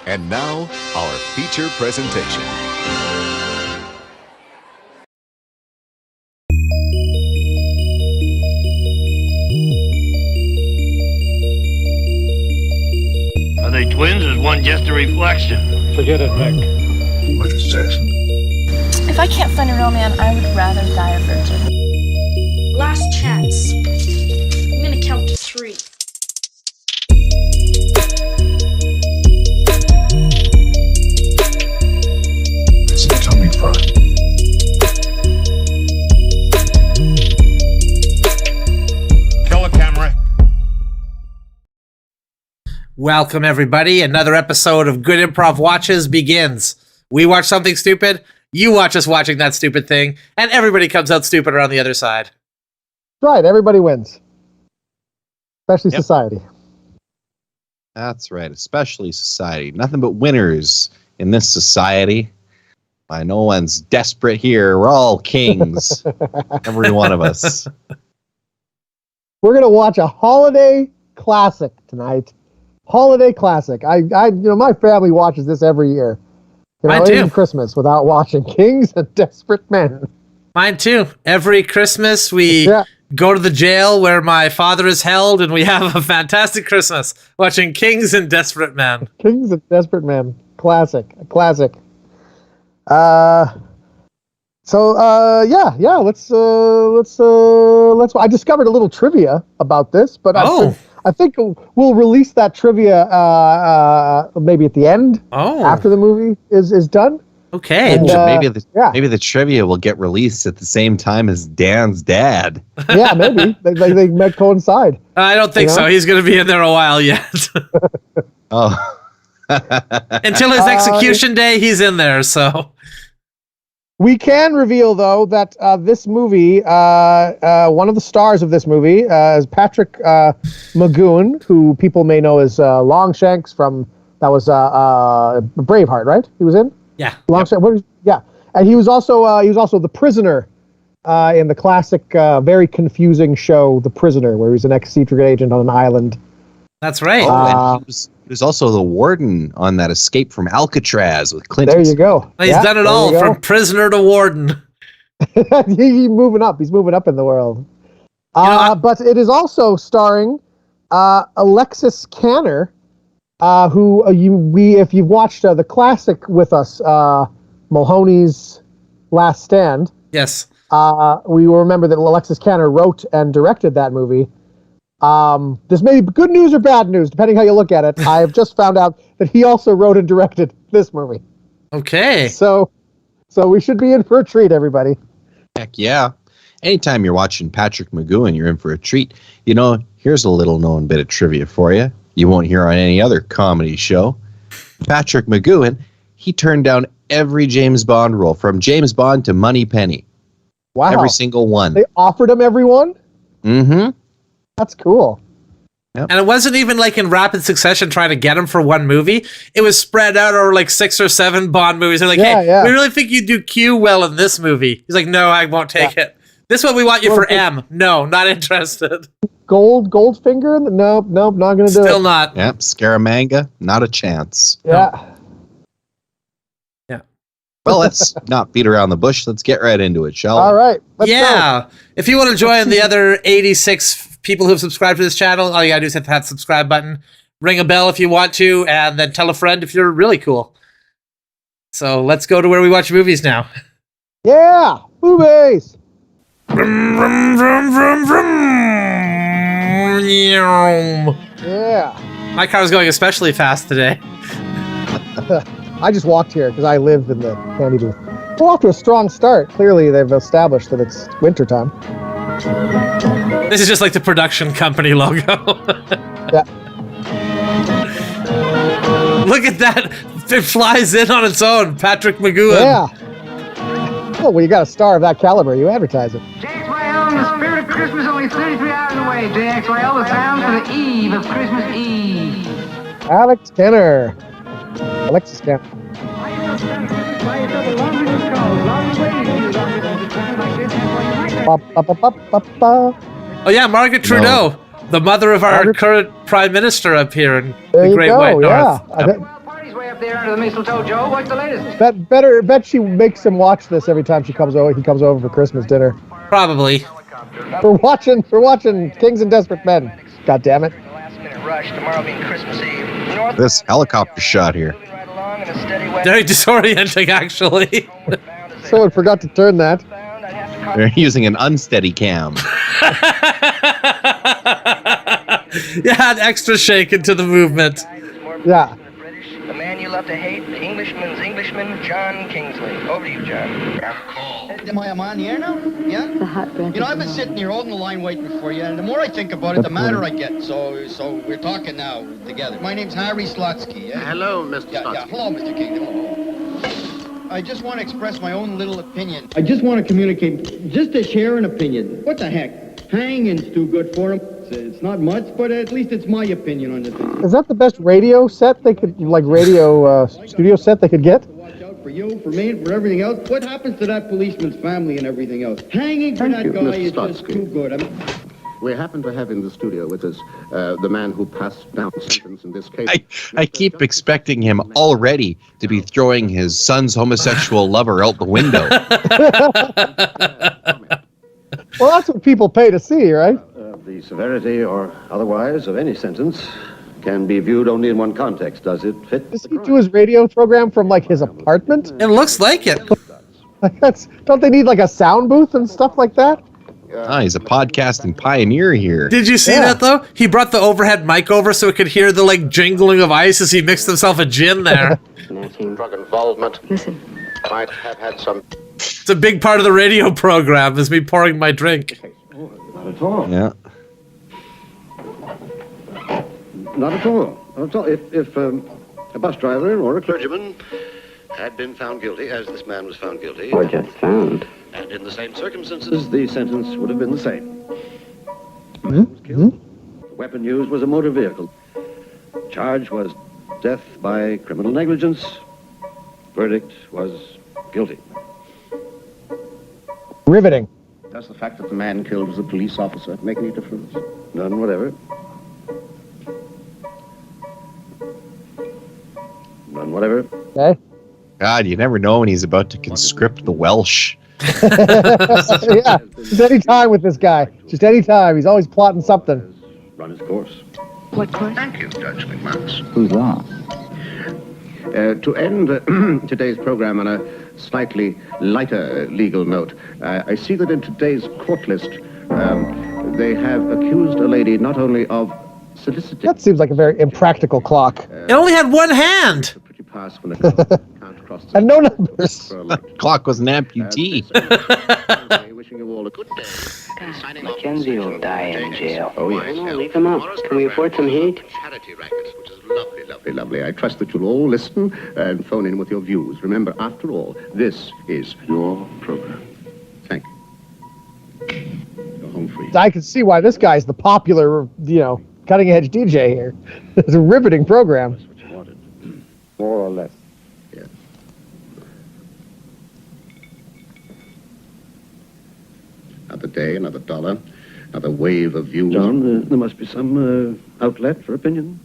And now, our feature presentation. Are they twins or is one just a reflection? Forget it, Mick. What is this? If I can't find a real man, I would rather die a virgin. Last chance. I'm gonna count to 3. It's a tummy fry. Kill a camera. Welcome, everybody. Another episode of Good Improv Watches begins. We watch something stupid, you watch us watching that stupid thing, and everybody comes out stupider on the other side. Right, everybody wins. Especially society. That's right, especially society. Nothing but winners in this society. Why, no one's desperate here. We're all kings. Every one of us. We're going to watch a holiday classic tonight. Holiday classic. My family watches this every year. Mine too. Even Christmas without watching Kings and Desperate Men. Mine too. Every Christmas we go to the jail where my father is held, and we have a fantastic Christmas watching Kings and Desperate Men. Kings and Desperate Men. Classic. A classic. Let's I discovered a little trivia about this, but I think we'll release that trivia maybe at the end after the movie is done. Okay. And, maybe the trivia will get released at the same time as Dan's dad. Yeah, maybe. they might coincide. I don't think so. He's going to be in there a while yet. Oh. Until his execution day, he's in there, so... We can reveal, though, that this movie, one of the stars of this movie is Patrick Magoon, who people may know as Longshanks from, that was Braveheart, right? He was in? Yeah. Longshanks, and he was also the prisoner in the classic, very confusing show, The Prisoner, where he was an ex-secret agent on an island. That's right. And he was also the warden on that Escape from Alcatraz with Clint. There you go. He's done it all, from prisoner to warden. He's moving up. He's moving up in the world. But it is also starring Alexis Canner, who if you've watched the classic with us, Mulholland's Last Stand. Yes. We will remember that Alexis Canner wrote and directed that movie. This may be good news or bad news, depending how you look at it. I have just found out that he also wrote and directed this movie. Okay. So we should be in for a treat, everybody. Heck yeah. Anytime you're watching Patrick Magoon, you're in for a treat. You know, here's a little known bit of trivia for you. You won't hear on any other comedy show. Patrick Magoon, he turned down every James Bond role, from James Bond to Moneypenny. Wow. Every single one. They offered him every one? Mm-hmm. That's cool. Yep. And it wasn't even like in rapid succession trying to get him for one movie. It was spread out over like 6 or 7 Bond movies. They're like, we really think you do Q well in this movie. He's like, no, I won't take it. This one we want you for M. No, not interested. Goldfinger? Nope, not going to do it. Still not. Yep, Scaramanga, not a chance. Yeah. Yeah. Well, let's not beat around the bush. Let's get right into it, shall we? All right. Let's go. If you want to join the other 86 people who've subscribed to this channel, all you gotta do is hit that subscribe button, ring a bell if you want to, and then tell a friend if you're really cool. So let's go to where we watch movies now. Yeah, movies. Vroom, vroom, vroom, vroom, vroom. Yeah. My car's going especially fast today. I just walked here because I live in the candy booth. We're off to a strong start. Clearly, they've established that it's wintertime. This is just like the production company logo. Yeah. Look at that. It flies in on its own. Patrick Magoon. Yeah. Oh, well, you got a star of that caliber. You advertise it. JXYL, the spirit of Christmas, only 33 hours away. JXYL, the sounds for the eve of Christmas Eve. Alex Kenner. Alexis Kenner. Oh yeah, Margaret Trudeau, the mother of our current Prime Minister up here in the Great White North. Yeah. there under the mistletoe, Joe? What's the latest? Bet she makes him watch this every time she comes over. He comes over for Christmas dinner. Probably. For watching Kings and Desperate Men. God damn it. This helicopter shot here. Very disorienting, actually. Someone forgot to turn that. They're using an unsteady cam. You had extra shake into the movement. Yeah. The man you love to hate, the Englishman's Englishman, John Kingsley. Over to you, John. Am I on the air now? Yeah? You know, I've been sitting here holding the line waiting for you, and the more I think about it, the madder I get. So we're talking now together. My name's Harry Slotsky. Yeah? Hello, Mr. Slotsky. Yeah, hello, Mr. King. Hello. I just want to express my own little opinion. I just want to communicate, just to share an opinion. What the heck? Hanging's too good for him. It's not much, but at least it's my opinion on the thing. Is that the best radio set they could, radio studio set they could get? Watch out for you, for me, and for everything else. What happens to that policeman's family and everything else? Hanging for that guy is just too good. We happen to have in the studio with us the man who passed down sentence in this case. I keep expecting him already to be throwing his son's homosexual lover out the window. Well, that's what people pay to see, right? The severity or otherwise of any sentence can be viewed only in one context. Does it fit? Does he do his radio program from his apartment? It looks like it. Don't they need a sound booth and stuff like that? He's a podcasting pioneer here. Did you see that though? He brought the overhead mic over so it could hear the jingling of ice as he mixed himself a gin there. Drug involvement. Listen. Might have had some. It's a big part of the radio program is me pouring my drink. Not at all. Yeah. Not at all. Not at all. If a bus driver or a clergyman had been found guilty, as this man was found guilty, Or just found. and in the same circumstances, the sentence would have been the same. The Mm-hmm. man was killed. The weapon used was a motor vehicle. Charge was death by criminal negligence. Verdict was guilty. Riveting. Does the fact that the man killed was a police officer make any difference? None whatever. None whatever. Okay. God, you never know when he's about to conscript the Welsh. Yeah, just any time with this guy. Just any time. He's always plotting something. Run his course. What course? Thank you, Judge McManus. Who's that? To end today's program on a slightly lighter legal note, I see that in today's court list, they have accused a lady not only of soliciting... That seems like a very impractical clock. It only had one hand. Pretty pass when can't cross the And no numbers. Clock was an amputee. Wishing you all a good day. Mackenzie will die in jail. Oh, yes. Why not leave him out? Can we afford some heat? Charity racket, which is lovely, lovely, lovely. I trust that you'll all listen and phone in with your views. Remember, after all, this is your program. Thank you. Go home free. I can see why this guy's the popular, cutting-edge DJ here. It's a riveting program. That's what you wanted. More or less. Yes. Another day, another dollar, another wave of views. John, there must be some outlet for opinion.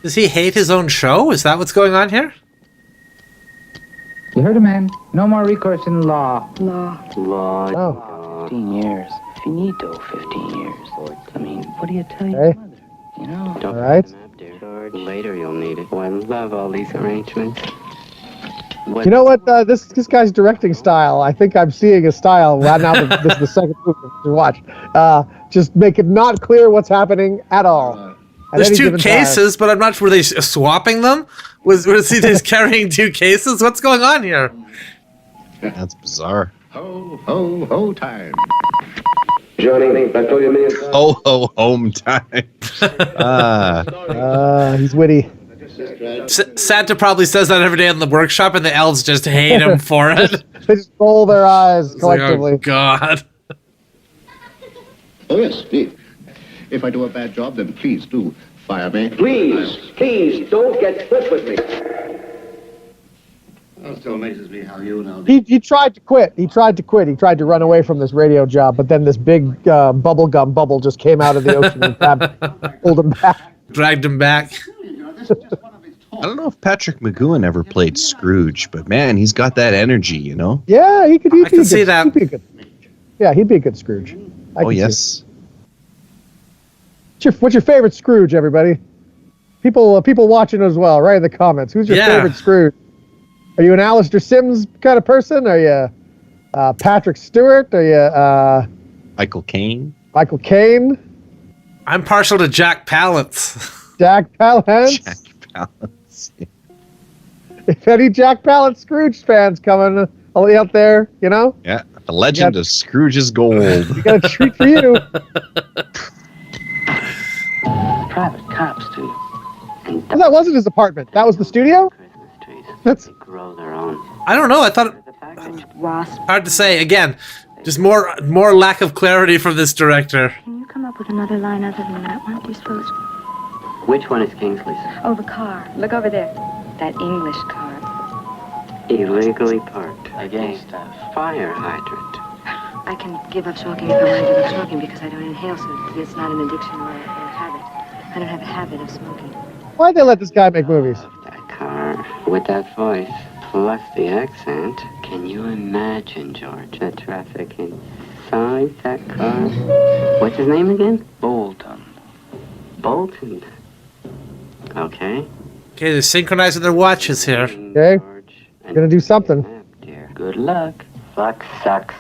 Does he hate his own show? Is that what's going on here? You heard him, man. No more recourse in law. Law. Oh. 15 years. If you need to, 15 years. I mean, what do you tell your Okay. mother? You know? All right. Later you'll need it. I love all these arrangements. You know what? This guy's directing style. I think I'm seeing a style. Well, now that this is the second movie to watch. Just make it not clear what's happening at all. At There's any two given cases, but I'm not sure. Were they swapping them? Was he just carrying two cases? What's going on here? That's bizarre. Ho, ho, ho time. Johnny, I told you a million times. Ho, ho, home time. He's witty. Santa probably says that every day in the workshop, and the elves just hate him for it. They just roll their eyes It's like, collectively. oh, God. Oh, yes, Steve. If I do a bad job, then please do fire me. Please, don't get flip with me. It still amazes me how you know. He tried to quit. He tried to quit. He tried to run away from this radio job, but then this big bubblegum bubble just came out of the ocean and pulled him back. Dragged him back. I don't know if Patrick McGowan ever played Scrooge, but man, he's got that energy, you know? Yeah, he could. I can see that. He'd be a good, yeah, he'd be a good Scrooge. Oh, yes. What's your favorite Scrooge, everybody? People watching as well, right in the comments. Who's your favorite Scrooge? Are you an Alistair Sims kind of person? Are you Patrick Stewart? Are you Michael Caine? Michael Caine? I'm partial to Jack Palance. Jack Palance? Jack Palance. If any Jack Palance Scrooge fans coming out there, you know? Yeah, the legend of Scrooge's Gold. We got a treat for you. Private cops, too. Well, that wasn't his apartment. That was the studio? That's grow their own. I don't know. I thought hard to say. Again, just more lack of clarity from this director. Can you come up with another line other than that one, do you suppose? Which one is Kingsley's? Oh, the car. Look over there. That English car. Illegally parked against a fire hydrant. I can give up smoking if I want to give up smoking because I don't inhale, so it's not an addiction or a habit. I don't have a habit of smoking. Why'd they let this guy make movies? That car with that voice plus the accent. Can you imagine, George, the traffic inside that car? What's his name again? Bolton. Bolton. Okay. Okay, they're synchronizing their watches here. Okay. You're gonna do something. Dear. Good luck. Fuck sucks.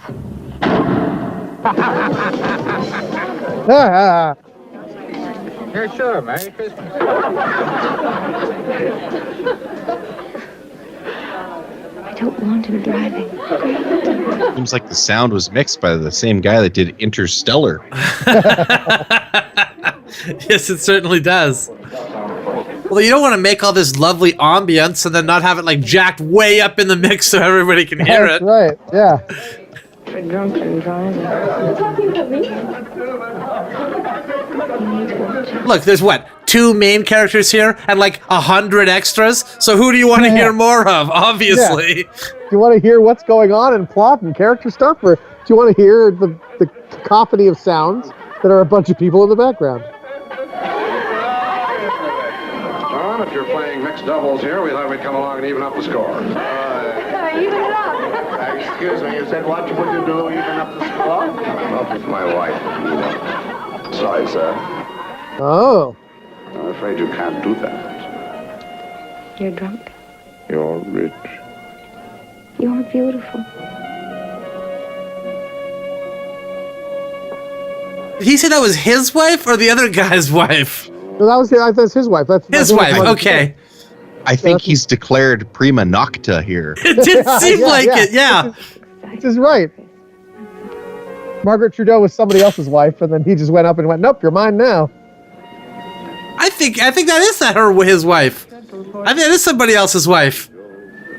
Here, sure. Merry Christmas. I don't want him driving. Seems like the sound was mixed by the same guy that did Interstellar. Yes, it certainly does. Well, you don't want to make all this lovely ambience and then not have it like jacked way up in the mix so everybody can hear it. That's right, yeah. For drunken driving. Look, there's what, 2 main characters here and like 100 extras. So who do you want to hear more of? Obviously. Yeah. Do you want to hear what's going on in plot and character stuff, or do you want to hear the cacophony of sounds that are a bunch of people in the background? John, if you're playing mixed doubles here, we thought we'd come along and even up the score. Even it up. Excuse me, you said what would you do, even up the score? Up with my wife, Nina. Sorry, sir. Oh. I'm afraid you can't do that. You're drunk. You're rich. You're beautiful. Did he say that was his wife or the other guy's wife? No, that's his wife. That's his wife. Okay. I think he's declared prima nocta here. It did seem like it, yeah. This is right. Margaret Trudeau was somebody else's wife, and then he just went up and went, nope, you're mine now. I think that is his wife. I think that is somebody else's wife.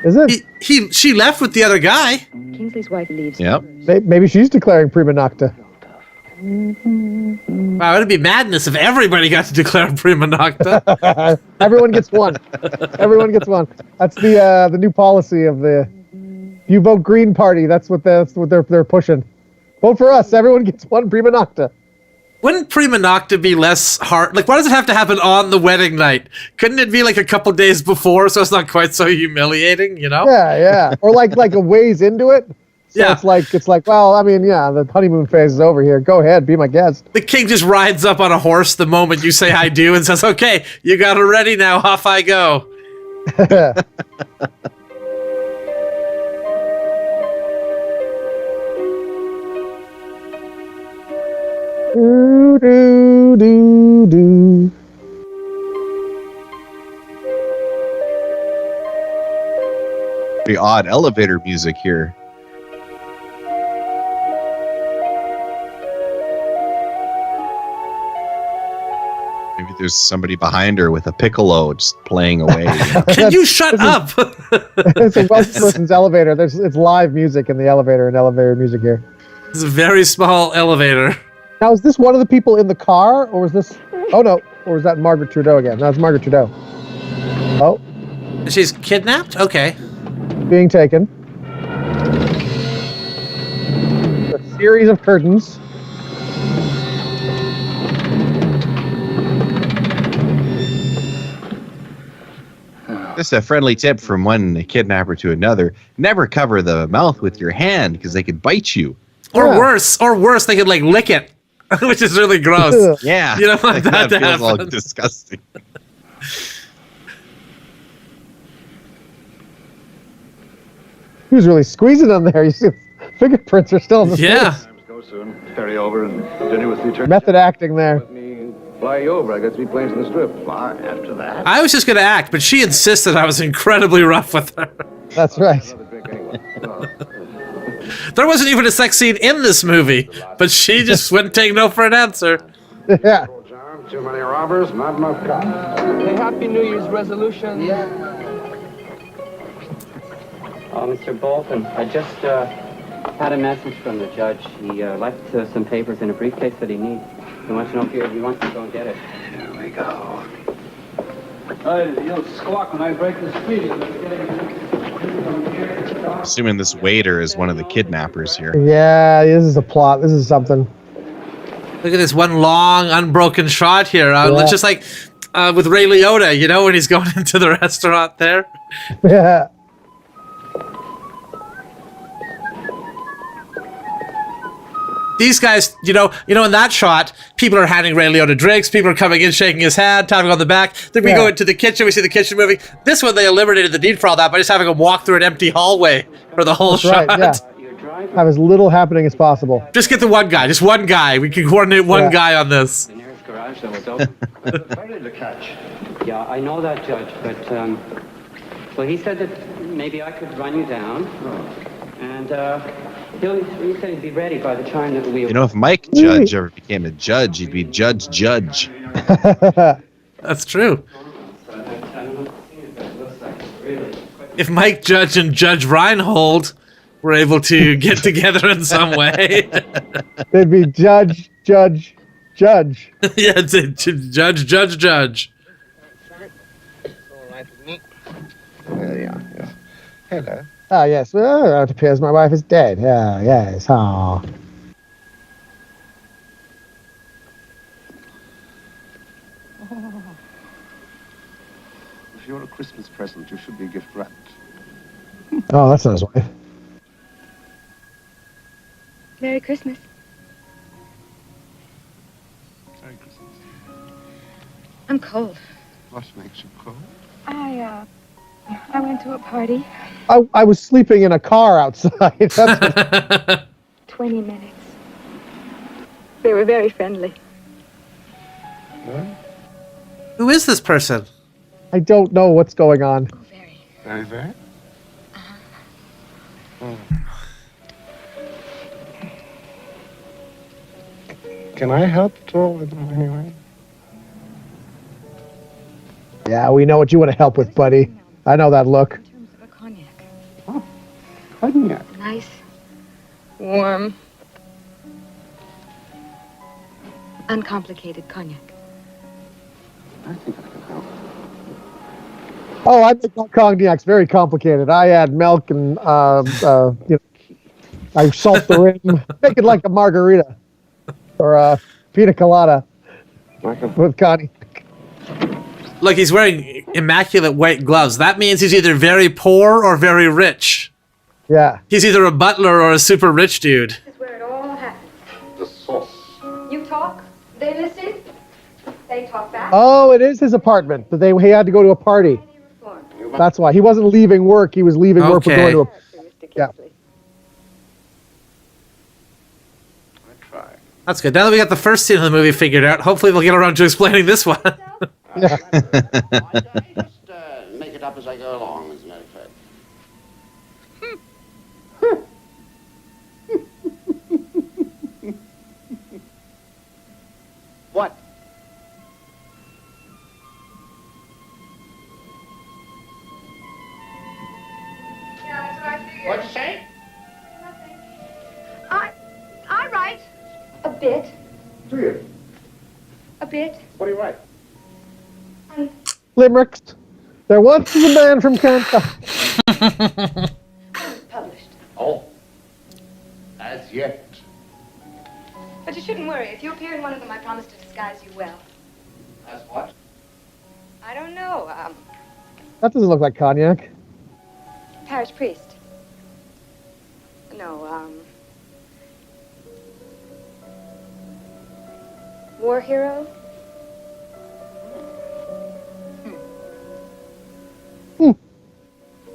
Is it? She left with the other guy. Kingsley's wife leaves. Yep. Maybe she's declaring prima nocta. Wow, it'd be madness if everybody got to declare prima nocta. Everyone gets one. Everyone gets one. That's the new policy of the. If you vote Green Party, that's what they're pushing. Vote for us. Everyone gets one prima nocta. Wouldn't prima nocta be less hard? Like, why does it have to happen on the wedding night? Couldn't it be like a couple days before, so it's not quite so humiliating? You know? Yeah. Or like a ways into it. So yeah. It's like, well, I mean, yeah, the honeymoon phase is over here. Go ahead, be my guest. The king just rides up on a horse the moment you say I do and says, okay, you got her ready now, off I go. Do, do, do, do. Pretty odd elevator music here. Maybe there's somebody behind her with a piccolo just playing away. Can you shut up? It's a Welsh person's elevator. It's live music in the elevator and elevator music here. It's a very small elevator. Now, is this one of the people in the car, or was this... Oh, no. Or is that Margaret Trudeau again? No, it's Margaret Trudeau. Oh. She's kidnapped? Okay. being taken. A series of curtains. Just a friendly tip from one kidnapper to another: never cover the mouth with your hand because they could bite you. Or worse, they could like lick it, which is really gross. Yeah, you don't want that to feels all happen. disgusting. He was really squeezing on there. You see, fingerprints are still in the face. Go soon. Ferry over and dinner with the attorney. Method acting there. Fly you over. I got 3 planes in the strip. Fly after that. I was just going to act, but she insisted I was incredibly rough with her. That's right. There wasn't even a sex scene in this movie, but she just wouldn't take no for an answer. Yeah. Too many robbers, not enough cops. A Happy New Year's resolution. Oh, Mr. Bolton, I just had a message from the judge. He left some papers in a briefcase that he needs. He wants to know if he wants to go and get it. Here we go. You'll squawk when I break the speed. Assuming this waiter is one of the kidnappers here. Yeah, this is a plot. This is something. Look at this one long, unbroken shot here. It's just like with Ray Liotta, you know, when he's going into the restaurant there. Yeah. These guys, you know, in that shot, people are handing Ray Liotta drinks. People are coming in, shaking his hand, tapping on the back. Then we go into the kitchen. We see the kitchen moving. This one, they eliminated the need for all that by just having him walk through an empty hallway for the whole shot. Right, yeah. Have as little happening as possible. Just get the one guy. Just one guy. We can coordinate one guy on this. The nearest garage that was open. Plenty to catch. Yeah, I know that, Judge, but well, he said that maybe I could run you down, and he said he'd be ready by the time that we. You know, if Mike Judge ever became a judge, he'd be Judge. That's true. If Mike Judge and Judge Reinhold were able to get together in some way, they'd be Judge. Yeah, it's Judge. Yeah. Hello. Ah, yes. Well, it appears my wife is dead. Yeah, yes. Ah. If you're a Christmas present, you should be gift wrapped. Oh, that's not his wife. Merry Christmas. Merry Christmas. I'm cold. What makes you cold? I went to a party. I was sleeping in a car outside. That's 20 minutes. They were very friendly. Who is this person? I don't know what's going on. Very, very? Oh. Can I help at all in any way? Yeah, we know what you want to help with, buddy. I know that look. In terms of a cognac. Oh, cognac. Nice, warm, uncomplicated cognac. I think I can help. Oh, I think my cognac's very complicated. I add milk and I salt the rim, make it like a margarita or a pina colada with cognac. Look, he's wearing immaculate white gloves. That means he's either very poor or very rich. Yeah. He's either a butler or a super rich dude. This is where it all happens. The sauce. You talk, they listen, they talk back. Oh, it is his apartment, but he had to go to a party. That's why. He wasn't leaving work. He was leaving work for going to a... Yeah. That's good. Now that we got the first scene of the movie figured out, hopefully we'll get around to explaining this one. Yeah. Just make it up as I go along, as a matter of fact. What? What'd you say? I write a bit. Do you? A bit. What do you write? Limericks. There once was a man from Canada. Published. Oh. As yet. But you shouldn't worry. If you appear in one of them, I promise to disguise you well. As what? I don't know. That doesn't look like cognac. Parish priest. No, war hero?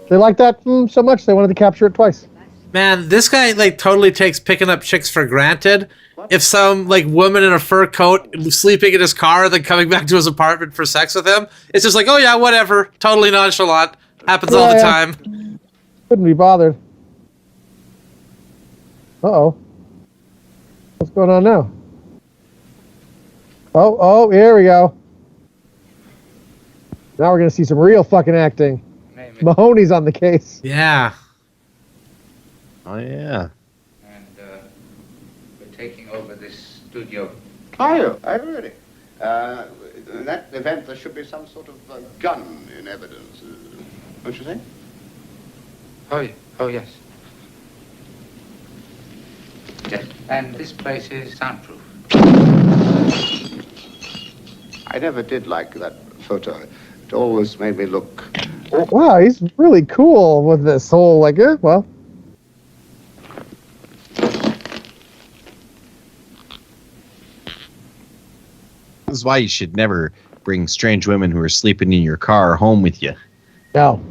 They liked that so much they wanted to capture it twice. Man, this guy like totally takes picking up chicks for granted. If some like woman in a fur coat sleeping in his car and then coming back to his apartment for sex with him, it's just like, oh yeah, whatever. Totally nonchalant. Happens all the time. Couldn't be bothered. Uh-oh. What's going on now? Oh, here we go. Now we're going to see some real fucking acting. Mahoney's on the case. Yeah. Oh, yeah. And we're taking over this studio. Are you? I heard it. In that event, there should be some sort of gun in evidence. Don't you think? Oh, yes. Yes, and this place is soundproof. I never did like that photo. It always made me look... Wow, he's really cool with this whole, like, well... This is why you should never bring strange women who are sleeping in your car home with you. No.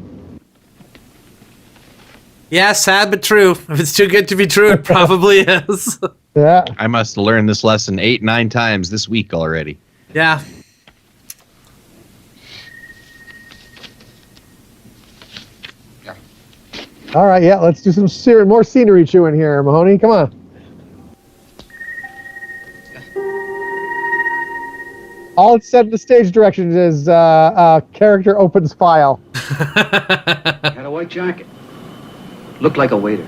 Yeah, sad but true. If it's too good to be true, it probably is. Yeah. I must have learned this lesson 8-9 times this week already. Yeah. All right, yeah, let's do some more scenery chewing here, Mahoney. Come on. All it said in the stage directions is character opens file. Had a white jacket. Looked like a waiter.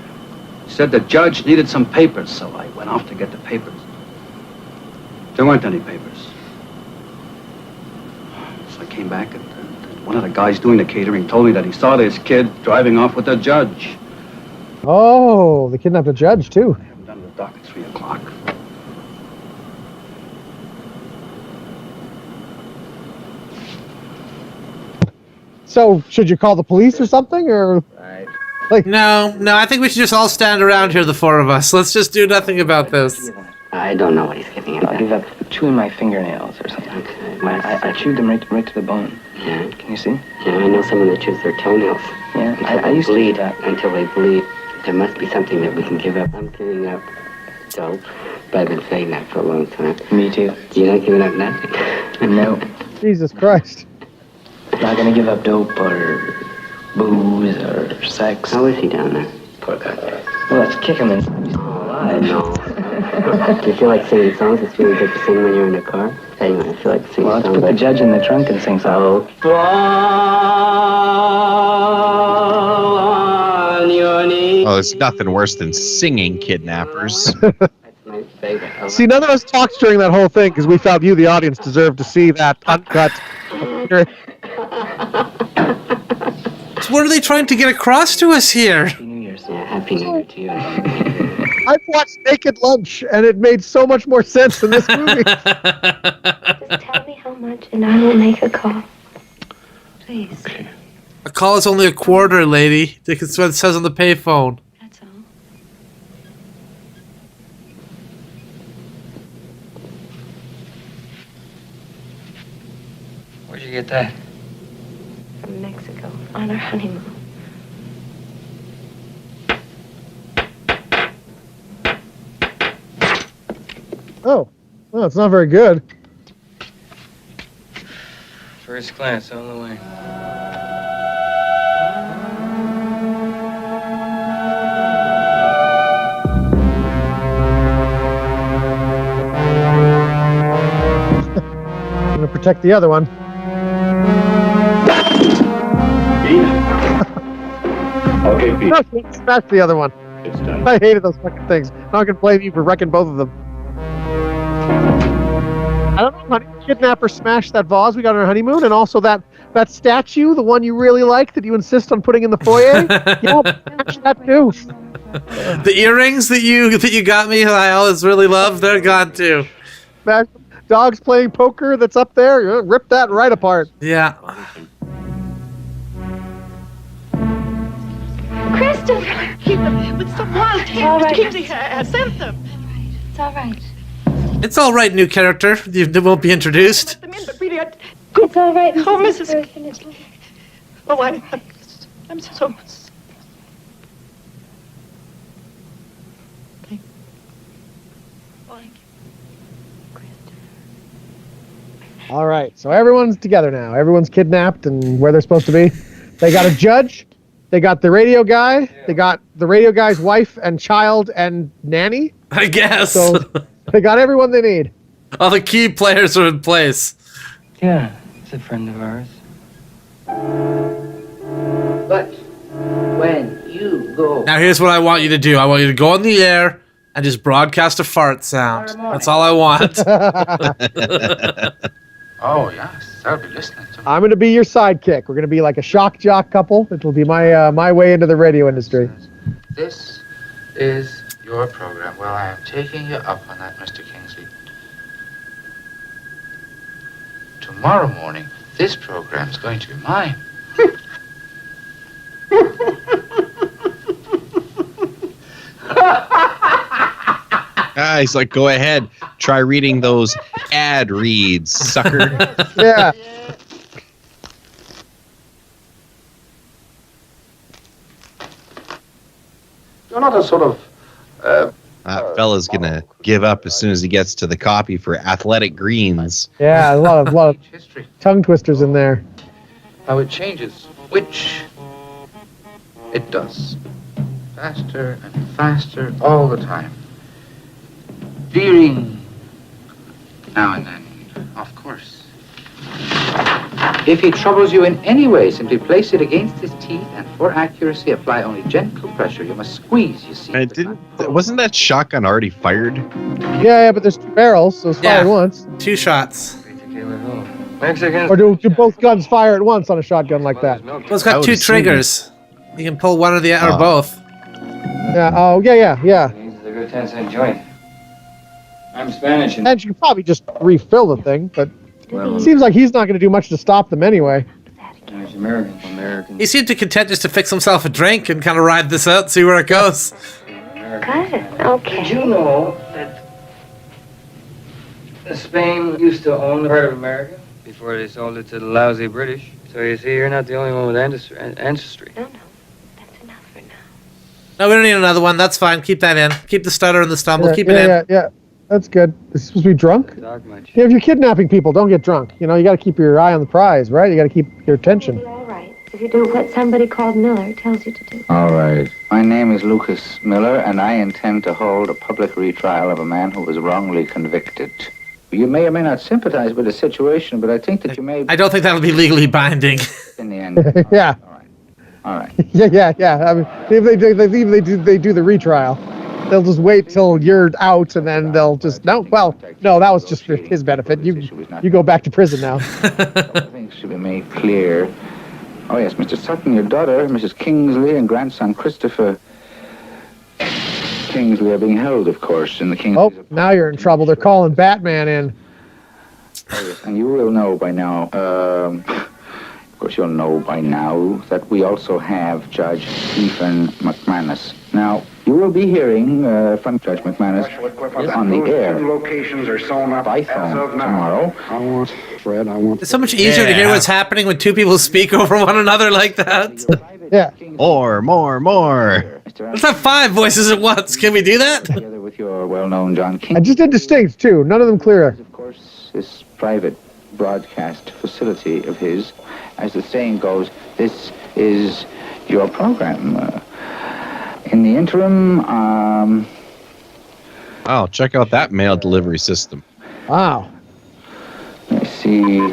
Said the judge needed some papers, so I went off to get the papers. There weren't any papers. So I came back and one of the guys doing the catering told me that he saw this kid driving off with the judge. Oh, they kidnapped a judge, too. I haven't done the dock at 3 o'clock. So, should you call the police or something, or... Like, no, I think we should just all stand around here, the four of us. Let's just do nothing about this. I don't know what he's getting at. I'll give up chewing my fingernails or something. Okay. I chewed them right to the bone. Yeah. Can you see? Yeah, I know someone that chews their toenails. Yeah, I used to do that. Until they bleed. There must be something that we can give up. I'm giving up dope, but I've been saying that for a long time. Me too. You're not giving up nothing? No. Jesus Christ. Not gonna give up dope or booze or sex. How is he down there? Poor guy. Well, let's kick him in. I know. Do you feel like singing songs? It's really good to sing when you're in the car. Anyway, I feel like singing Well, songs. let's put the judge in the trunk and sing songs. Fall on your knees. Oh, there's nothing worse than singing kidnappers. See, none of us talked during that whole thing because we felt you, the audience, deserved to see that uncut. So what are they trying to get across to us here? Happy New Year's. Yeah, Happy New Year to you. I've watched Naked Lunch, and it made so much more sense in this movie. Just tell me how much, and I will make a call. Please. A call is only a quarter, lady. That's what it says on the payphone. That's all. Where'd you get that? From Mexico, on our honeymoon. Oh, well, it's not very good. First class on the way. I'm gonna protect the other one. Okay, Pete. No, smash the other one. It's done. I hated those fucking things. Now I can blame you for wrecking both of them. I don't know, honey. Kidnapper smashed that vase we got on our honeymoon, and also that that statue, the one you really like that you insist on putting in the foyer. Yeah, that too. The earrings that you got me, I always really love. They're gone too. Dogs playing poker that's up there. Rip that right apart. Yeah. Christopher! With some wild tales Mr. Kingsley has sent them. It's all right. It's all right, new character. You won't be introduced. It's all right. Oh, Mrs. Oh, I'm so... All right, so everyone's together now. Everyone's kidnapped and where they're supposed to be. They got a judge. They got the radio guy. They got the radio guy's wife and child and nanny. I guess. So they got everyone they need. All the key players are in place. Yeah, it's a friend of ours. But when you go... Now here's what I want you to do. I want you to go on the air and just broadcast a fart sound. That's all I want. Oh, yes, I'll be listening to I'm going to be your sidekick. We're going to be like a shock jock couple. It will be my way into the radio industry. This is your program. Well, I am taking you up on that, Mr. Kingsley. Tomorrow morning, this program is going to be mine. He's like, go ahead, try reading those ad reads, sucker. Yeah. You're not a sort of... That fella's gonna give up as soon as he gets to the copy for Athletic Greens. Yeah, a lot of tongue twisters in there. How it changes, which it does. Faster and faster all the time. Veering now and then, of course. If he troubles you in any way, simply place it against his teeth and for accuracy apply only gentle pressure. You must squeeze, you see. Wasn't that shotgun already fired? Yeah, but there's 2 barrels, so it's fired once. 2 shots. Or do both guns fire at once on a shotgun like that? Well, it's got 2 triggers. You can pull one or the or both. Yeah. Oh, yeah. This is a good 10-cent joint. I'm Spanish. And you could probably just refill the thing, but it seems like he's not going to do much to stop them anyway. He's American. He seemed to content just to fix himself a drink and kind of ride this out, see where it goes. Got it. Okay. Did you know that Spain used to own part of America before they sold it to the lousy British? So you see, you're not the only one with ancestry. No. That's enough for now. No, we don't need another one. That's fine. Keep that in. Keep the stutter and the stumble. Keep it in. Yeah. That's good. Is he supposed to be drunk? Talk much. Yeah, if you're kidnapping people, don't get drunk. You know, you got to keep your eye on the prize, right? You got to keep your attention. It'll be all right if you do what somebody called Miller tells you to do. All right. My name is Lucas Miller, and I intend to hold a public retrial of a man who was wrongly convicted. You may or may not sympathize with the situation, but I think that you may... I don't think that'll be legally binding. In the end. Yeah. All right. Yeah. I mean, if they do the retrial, they'll just wait till you're out, and then they'll just no. That was just for his benefit. You go back to prison now. Things should be made clear. Oh yes, Mr. Sutton, your daughter, Mrs. Kingsley, and grandson Christopher Kingsley are being held, of course, in the Kingsley. Oh, now you're in trouble. They're calling Batman in. Oh yes, and you will know by now. Of course, you'll know by now that we also have Judge Stephen McManus. Now, you will be hearing from Judge McManus on the air Locations are sewn up by phone tomorrow. It's so much easier to hear what's happening when 2 people speak over one another like that. Yeah. More. Let's have 5 voices at once. Can we do that? Together with your well-known John King. I just did distinct too. None of them clear. Of course, this private broadcast facility of his, as the saying goes, this is your program. In the interim, Wow, check out that mail delivery system. Wow. Let's see.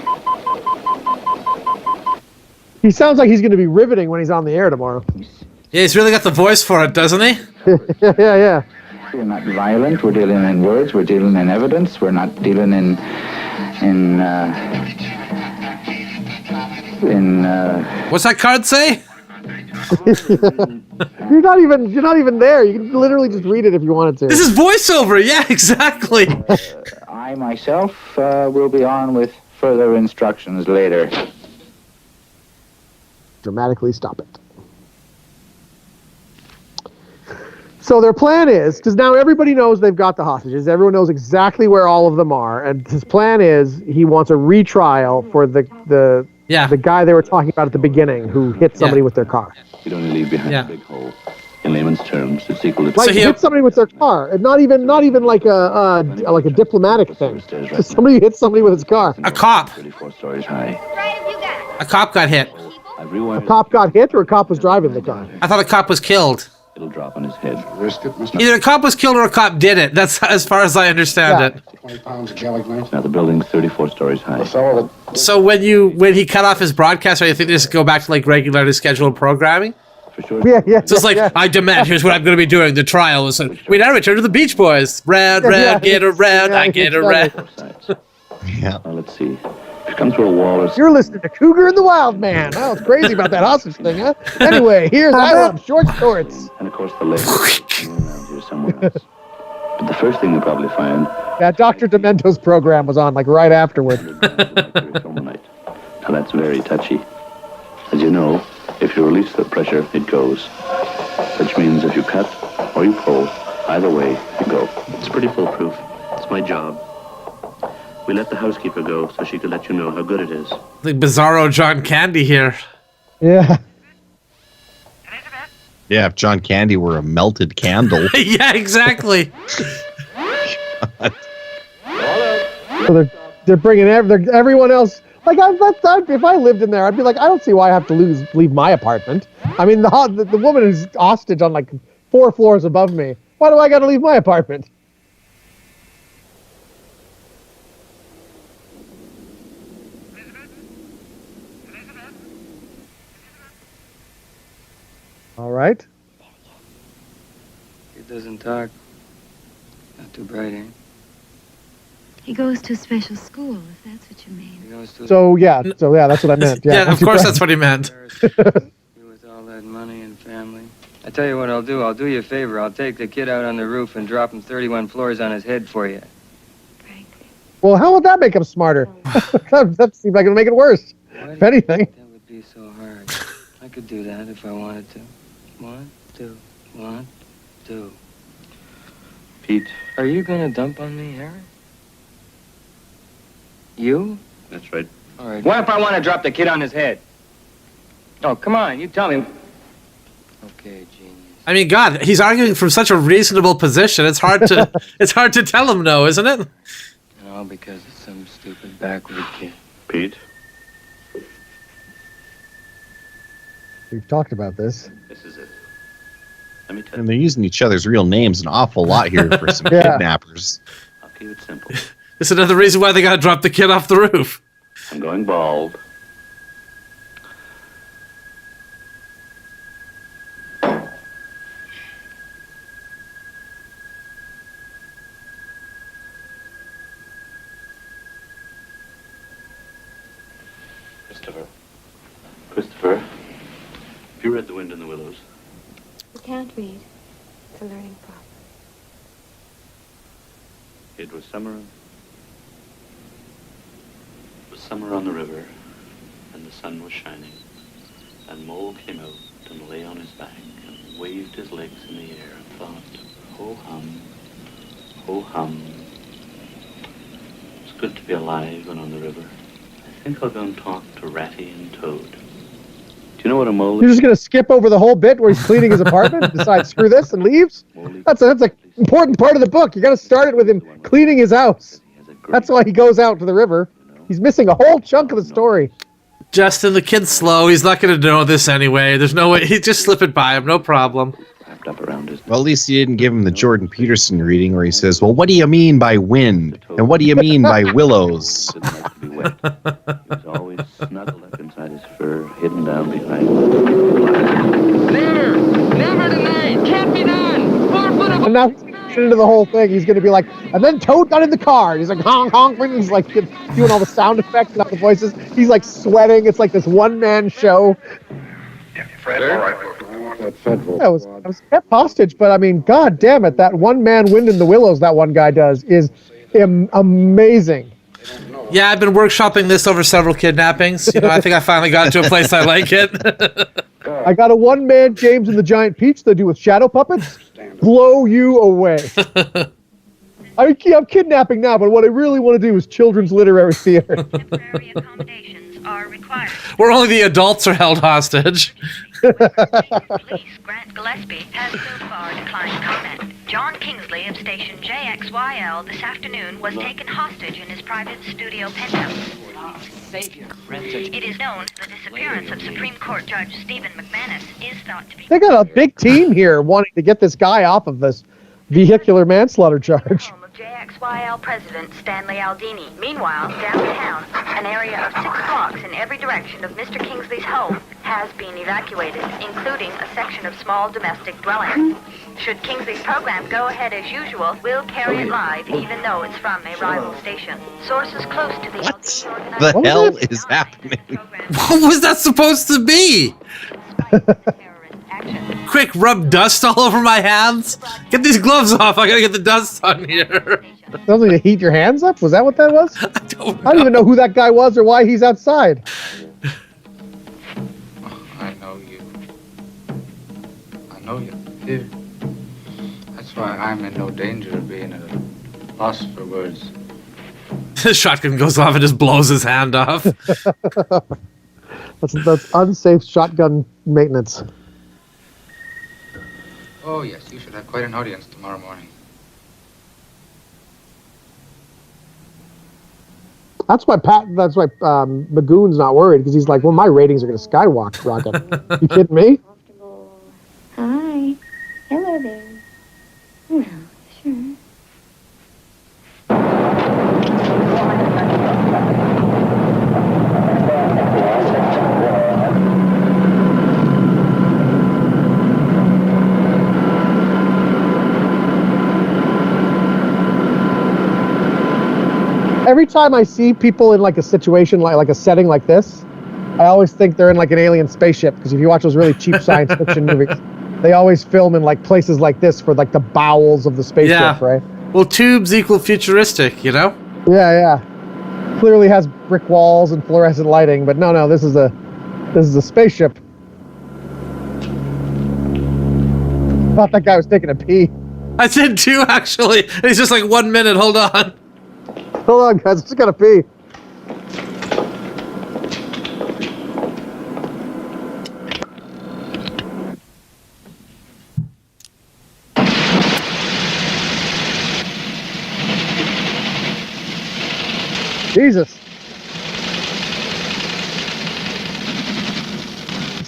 He sounds like he's going to be riveting when he's on the air tomorrow. Yeah, he's really got the voice for it, doesn't he? Yeah. We're not violent. We're dealing in words. We're dealing in evidence. We're not dealing in in. What's that card say? You're not even there. You can literally just read it if you wanted to. This is voiceover. Yeah, exactly. I myself will be on with further instructions later. Dramatically stop it. So their plan is, because now everybody knows they've got the hostages. Everyone knows exactly where all of them are, and his plan is he wants a retrial for the guy they were talking about at the beginning who hit somebody with their car. You don't leave behind a big hole. In layman's terms, it's equal to... Like hit somebody with their car, and not even like a diplomatic thing. Just somebody hit somebody with his car. A cop. 34 stories high. A cop got hit. A cop got hit, or a cop was driving the car. I thought a cop was killed. It'll drop on his head. Risk it, Mr. Either a cop was killed or a cop did it. That's as far as I understand it. 20 pounds of gallagnites. Now the building's 34 stories high. So when he cut off his broadcast, or you think they just go back to like regularly scheduled programming? For sure. Yeah. So it's like, I demand, here's what I'm going to be doing. The trial is, we now return to the Beach Boys. Red, get a red, I get a red. Yeah. Well, let's see. If you come through a wall or... You're listening to Cougar and the Wild Man. Oh, it's crazy about that hostage thing, huh? Anyway, here's I Love Short Shorts. And of course the lake. Around here somewhere else. But the first thing you'll probably find... That Dr. Demento's program was on, like, right afterward. Now that's very touchy. As you know, if you release the pressure, it goes. Which means if you cut or you pull, either way, you go. It's pretty foolproof. It's my job. We let the housekeeper go so she could let you know how good it is. Like Bizarro John Candy here. Yeah. Yeah, if John Candy were a melted candle. Yeah, exactly. So they're bringing everyone else. Like, if I lived in there, I'd be like, I don't see why I have to leave my apartment. I mean, the woman is hostage on like 4 floors above me. Why do I got to leave my apartment? All right. He doesn't talk. Not too bright, eh? He goes to a special school, if that's what you mean. He goes to So yeah, that's what I meant. Yeah, of course that's what he meant. with all that money and family. I tell you what I'll do. I'll do you a favor. I'll take the kid out on the roof and drop him 31 floors on his head for you. Well, how would that make him smarter? That seems like it'll make it worse. If anything. That would be so hard. I could do that if I wanted to. 1, 2, 1, 2. Pete. Are you gonna dump on me, Harry? You? That's right. All right. What if I want to drop the kid on his head? Oh, come on, you tell me. Okay, genius. I mean, God, he's arguing from such a reasonable position. It's hard to tell him no, isn't it? No, because it's some stupid backward kid. Pete. We've talked about this. This is it. Let me tell And they're using each other's real names an awful lot here for some kidnappers. I'll keep it simple. It's another reason why they gotta drop the kid off the roof. I'm going bald. Christopher, have you read The Wind in the Willows? You can't read. It's a learning problem. It was summer on the river, and the sun was shining, and Mole came out and lay on his back and waved his legs in the air and thought, ho hum, ho hum. It's good to be alive and on the river. I think I'll go and talk to Ratty and Toad. Do you know what a mole is? You're just gonna skip over the whole bit where he's cleaning his apartment, decides screw this, and leaves? That's an important part of the book. You got to start it with him cleaning his house. That's why he goes out to the river. He's missing a whole chunk of the story. Justin, the kid's slow. He's not going to know this anyway. There's no way. He'd just slip it by him. No problem. Well, at least you didn't give him the Jordan Peterson reading where he says, well, what do you mean by wind? And what do you mean by willows? He was always snuggled up inside his fur, hidden down behind. Never tonight. Can't be done. 4 foot of... And now turn into the whole thing. He's going to be like, and then Toad got in the car. And he's like, honk, honk. And he's like doing all the sound effects and all the voices. He's like sweating. It's like this one-man show. I was kept hostage, but I mean, god damn it, that one-man Wind in the Willows that one guy does is amazing. Yeah, I've been workshopping this over several kidnappings. You know, I think I finally got to a place I like it. I got a one-man James and the Giant Peach they do with shadow puppets. Blow you away. I'm kidnapping now, but what I really want to do is children's literary theater. Temporary accommodations are required. Where only the adults are held hostage. Police Grant Gillespie has so far declined comment. John Kingsley of station JXYL this afternoon was taken hostage in his private studio penthouse. It is known the disappearance of Supreme Court Judge Stephen McManus is thought to be... They got a big team here wanting to get this guy off of this vehicular manslaughter charge. JXYL President Stanley Aldini. Meanwhile, downtown, an area of 6 blocks in every direction of Mr. Kingsley's home has been evacuated, including a section of small domestic dwellings. Should Kingsley's program go ahead as usual, we'll carry it live, even though it's from a rival station. Sources close to the What the hell is happening? What was that supposed to be? Quick, rub dust all over my hands. Get these gloves off. I gotta get the dust on here. Something to heat your hands up? Was that what that was? I don't even know who that guy was or why he's outside. I know you. I know you're here. That's why I'm in no danger of being at a loss for words. The shotgun goes off and just blows his hand off. That's unsafe shotgun maintenance. Oh, yes, you should have quite an audience tomorrow morning. That's why Magoon's not worried, because he's like, well, my ratings are going to skyrocket. You kidding me? Hi. Hello there. No, sure. Every time I see people in like a situation like a setting like this, I always think they're in like an alien spaceship, because if you watch those really cheap science fiction movies, they always film in like places like this for like the bowels of the spaceship, right? Well, tubes equal futuristic, you know? Yeah. Clearly has brick walls and fluorescent lighting, but no, this is a spaceship. Thought that guy was taking a pee. I did too, actually. It's just like 1 minute. Hold on. Hold on, guys. I just gotta pee. Jesus.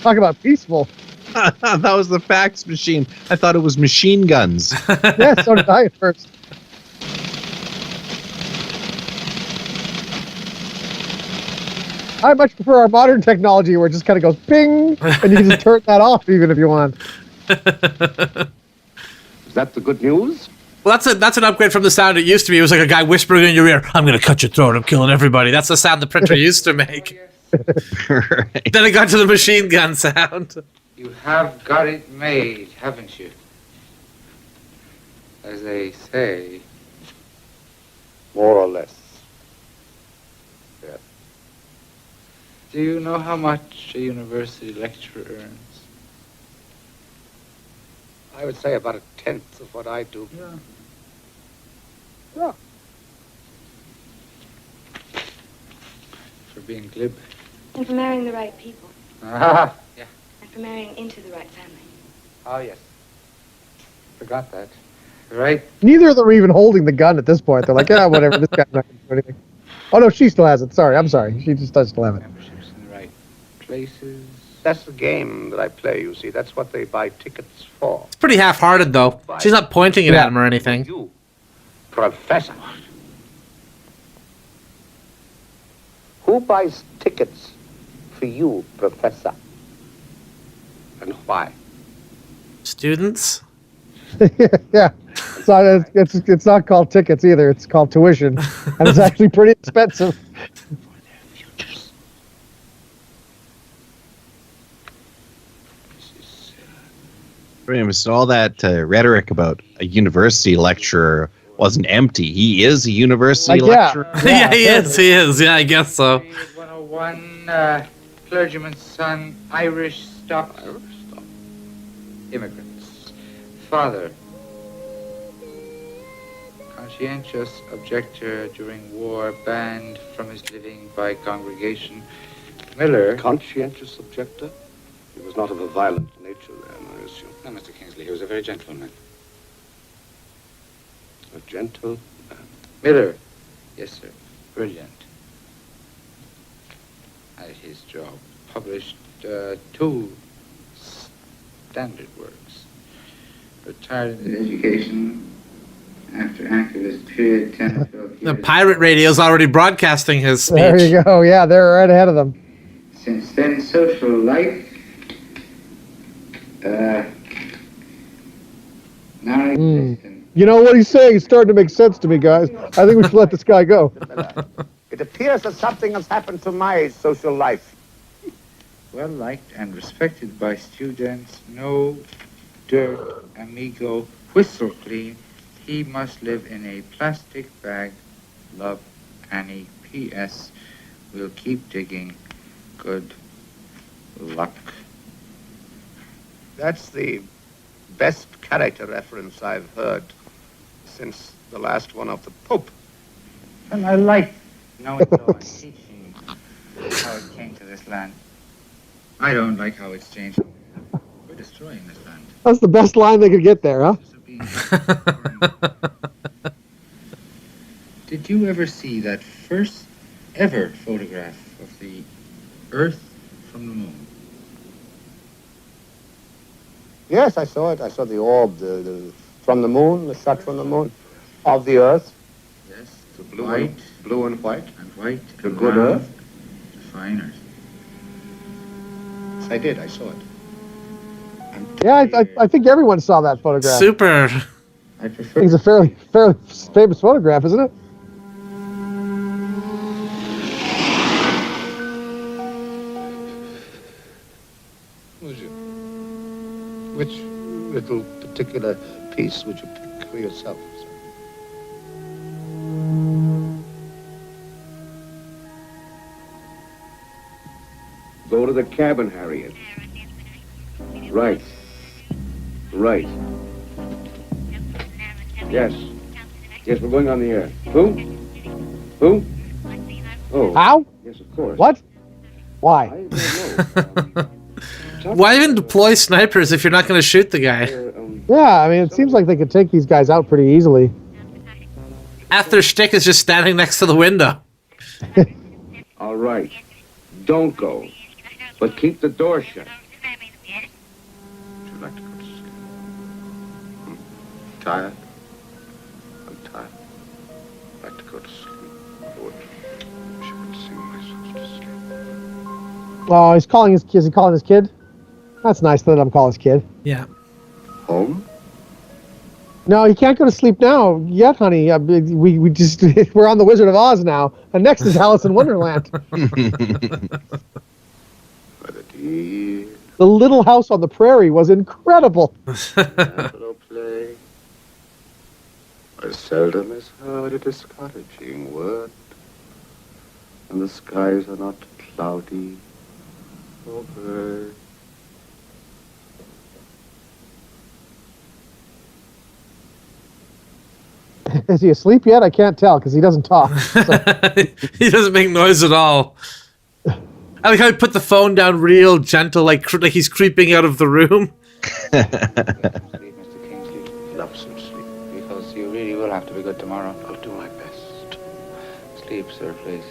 Talk about peaceful. That was the fax machine. I thought it was machine guns. Yeah, so did I at first. I much prefer our modern technology where it just kind of goes ping, and you can just turn that off even if you want. Is that the good news? Well, that's an upgrade from the sound it used to be. It was like a guy whispering in your ear, "I'm going to cut your throat. I'm killing everybody." That's the sound the printer used to make. Right. Then it got to the machine gun sound. You have got it made, haven't you? As they say. More or less. Yes. Do you know how much a university lecturer earns? I would say about 1/10 of what I do. Yeah. For being glib. And for marrying the right people. Ah, yeah. And for marrying into the right family. Oh, yes. Forgot that. Right? Neither of them are even holding the gun at this point. They're like, yeah, whatever. This guy's not going to do anything. Oh, no, she still has it. Sorry, I'm sorry. She just does still have it. Memberships in the right places. That's the game that I play, you see. That's what they buy tickets for. It's pretty half-hearted, though. She's not pointing it at him or anything. You, Professor. Who buys tickets for you, Professor? And why? Students? Yeah, it's not called tickets either. It's called tuition, and it's actually pretty expensive. So all that rhetoric about a university lecturer wasn't empty. He is a university lecturer. Yeah, he is. Yeah, I guess so. 101, clergyman's son, Irish stock. Immigrants. Father, conscientious objector during war, banned from his living by congregation. Miller. Conscientious objector? He was not of a violent nature then, I assume. No, Mr. Kingsley, he was a very gentleman. A gentle man. Miller. Yes, sir. Brilliant. At his job. Published 2 standard works. Retired in education after activist period 10 or 12 years. The pirate radio's already broadcasting his speech. There you go. Yeah, they're right ahead of them. Since then, social life. You know what he's saying? It's starting to make sense to me, guys. I think we should let this guy go. It appears that something has happened to my social life. Well liked and respected by students. No dirt, amigo, whistle clean. He must live in a plastic bag. Love, Annie. P.S. We'll keep digging. Good luck. That's the best character reference I've heard since the last one of the Pope. And I like knowing law and teaching how it came to this land. I don't like how it's changed. We're destroying this land. That's the best line they could get there, huh? Did you ever see that first ever photograph of the Earth from the moon? Yes, I saw it. I saw the orb, from the moon, the shot from the moon, of the Earth. Yes, the blue and white. The and good round, Earth. The fine Earth. Yes, I did. I saw it. Yeah, I think everyone saw that photograph. Super. I prefer. It's a fairly famous photograph, isn't it? Which little particular piece would you pick for yourself? Go to the cabin, Harriet. Right. Right. Yes. Yes, we're going on the air. Who? Who? Oh. How? Yes, of course. What? Why? Why even deploy snipers if you're not going to shoot the guy? Yeah, I mean, it seems like they could take these guys out pretty easily. After Shtick is just standing next to the window. All right. Don't go. But keep the door shut. Would you like to go to sleep? Tired? I'm tired. I'd like to go to sleep. I wish I could sing myself to sleep. Oh, is he calling his kid? That's nice to let him call his kid. Yeah. Home? No, he can't go to sleep now yet, honey. We just we're on the Wizard of Oz now, and next is Alice in Wonderland. The Little House on the Prairie was incredible. Play. I seldom has heard a discouraging word, and the skies are not cloudy or gray. Is he asleep yet? I can't tell because he doesn't talk. So. He doesn't make noise at all. I like how he put the phone down real gentle, like he's creeping out of the room. Mr. Kingsley, love some sleep, because you really will have to be good tomorrow. I'll do my best. Sleep, sir, please.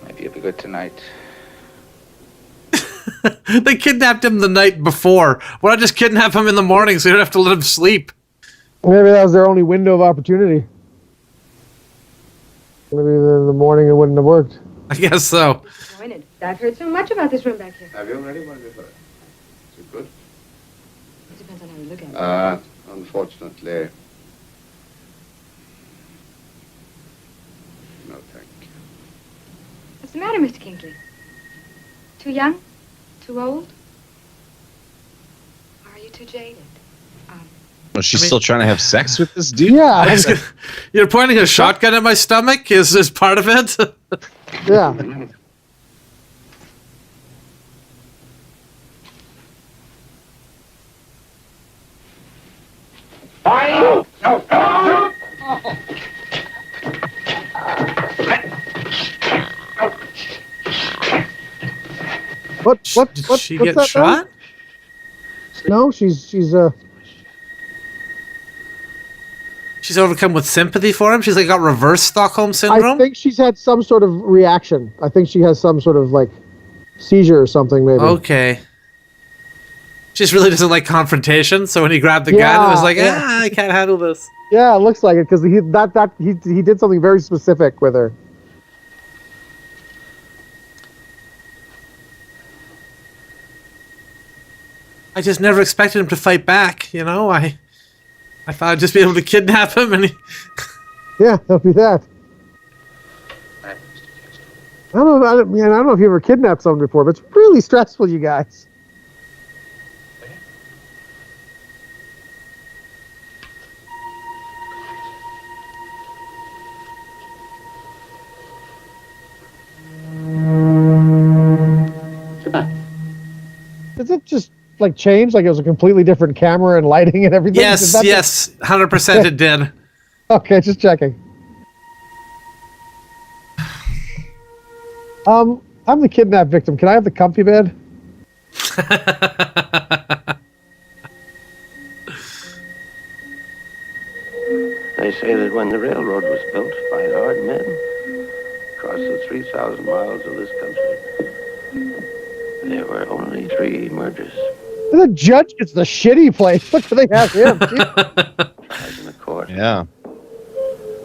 Maybe you'll be good tonight. They kidnapped him the night before. Why not just kidnap him in the morning so you don't have to let him sleep? Maybe that was their only window of opportunity. Maybe in the morning it wouldn't have worked. I guess so. Disappointed. I've heard so much about this room back here. Have you already? What have you heard? Is it good? It depends on how you look at it. Unfortunately, no thank you. What's the matter, Mr. Kingsley? Too young? Too old? Or are you too jaded? Was she still trying to have sex with this dude? Yeah. You're pointing a shotgun at my stomach? Is this part of it? Yeah. What? Did she what's get that, shot? No, she's She's overcome with sympathy for him. She's like got reverse Stockholm syndrome. I think she's had some sort of reaction. I think she has some sort of like seizure or something, maybe. Okay. She just really doesn't like confrontation. So when he grabbed the gun, it was like, I can't handle this. Yeah, it looks like it because he did something very specific with her. I just never expected him to fight back. You know, I thought I'd just be able to kidnap him and Yeah, that'll be that. I don't know if you ever kidnapped someone before, but it's really stressful, you guys. Does it just like change? Like it was a completely different camera and lighting and everything? yes, 100% it did. Okay, just checking. I'm the kidnapped victim. Can I have the comfy bed? They say that when the railroad was built by hard men across the 3,000 miles of this country, there were only 3 murders. The judge gets the shitty place. Look, they have him. In the court. Yeah.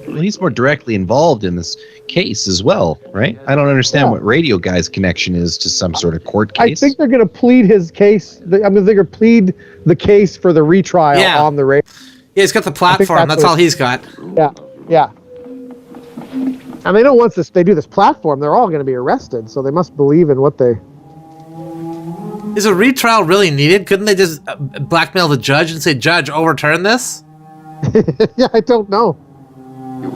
Well, he's more directly involved in this case as well, right? I don't understand what Radio Guy's connection is to some sort of court case. I think they're going to plead his case. They're going to plead the case for the retrial on the radio. Yeah, he's got the platform. That's all he's got. Yeah. And they know once they do this platform, they're all going to be arrested. So they must believe in what they. Is a retrial really needed? Couldn't they just blackmail the judge and say, "Judge, overturn this"? Yeah, I don't know.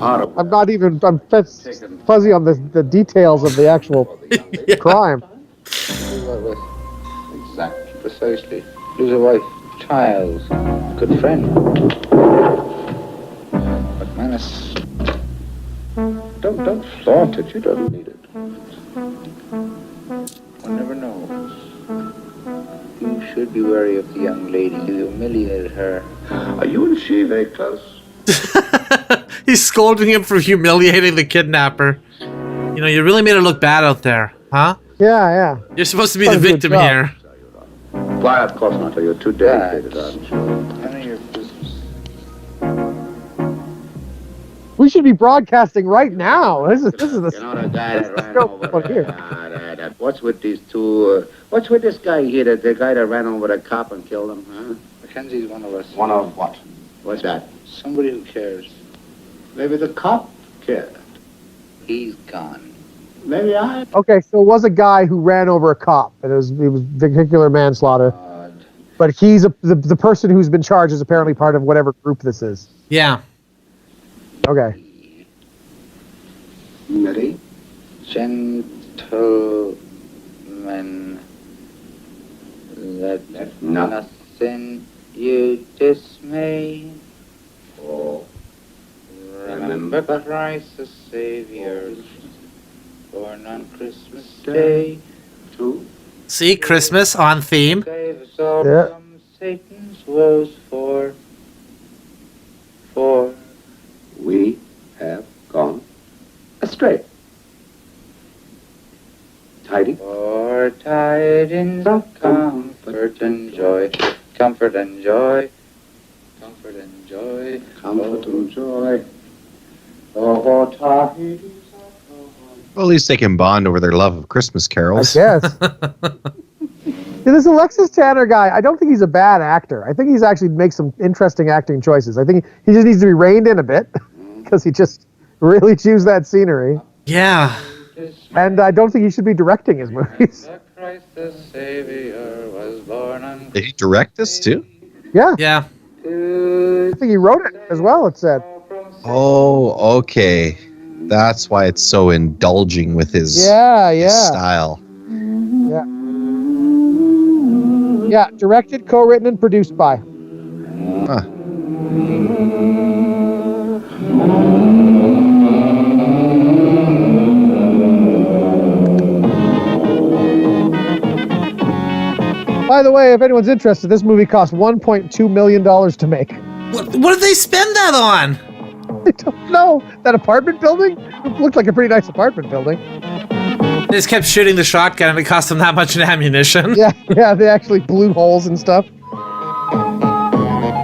I'm not even. I'm fuzzy on the details of the actual crime. Exactly, precisely. Lose a wife, child, good friend. But Manus, don't flaunt it. You don't need it. One never knows. You should be wary of the young lady. You humiliated her. Are you and she very close? He's scolding him for humiliating the kidnapper. You know, you really made it look bad out there, huh? Yeah. You're supposed to be the victim here. Why, of course not. You're too dedicated, aren't you? None of your business. We should be broadcasting right now. This is the. You know the guy that ran over here. What's with these two? What's with this guy here? The guy that ran over the cop and killed him, huh? Mackenzie's one of us. One of what? What's that? Somebody who cares. Maybe the cop cared. He's gone. Maybe I. Okay, so it was a guy who ran over a cop, and it was vehicular manslaughter. But he's the person who's been charged is apparently part of whatever group this is. Yeah. Okay. Ready? Gentlemen, let nothing you dismay. Oh. Remember Christ the Savior, born on Christmas Day. See, Christmas on theme. Save us all from Satan's woes, for we have gone astray. Tidings? For tidings of comfort and joy, comfort and joy, comfort and joy, comfort and joy. Oh, tidings. Well, at least they can bond over their love of Christmas carols. I guess. This Alexis Tanner guy, I don't think he's a bad actor. I think he's actually makes some interesting acting choices. I think he just needs to be reined in a bit because he just really chews that scenery. Yeah. And I don't think he should be directing his movies. Christ the Savior was born on... Did he direct this too? Yeah. Yeah. I think he wrote it as well, it said. Oh, okay. That's why it's so indulging with his, his style. Yeah. Yeah, directed, co-written, and produced by. Huh. By the way, if anyone's interested, this movie cost $1.2 million to make. What did they spend that on? I don't know. That apartment building? It looked like a pretty nice apartment building. They just kept shooting the shotgun and it cost them that much in ammunition. Yeah, they actually blew holes and stuff.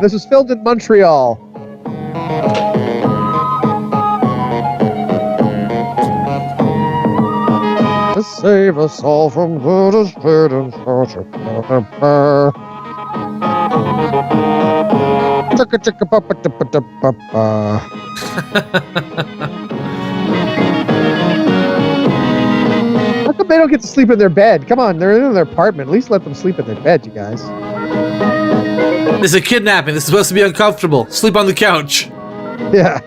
This was filmed in Montreal. To save us all from good spirit and torture. How come they don't get to sleep in their bed? Come on, they're in their apartment. At least let them sleep in their bed, you guys. This is a kidnapping. This is supposed to be uncomfortable. Sleep on the couch. Yeah.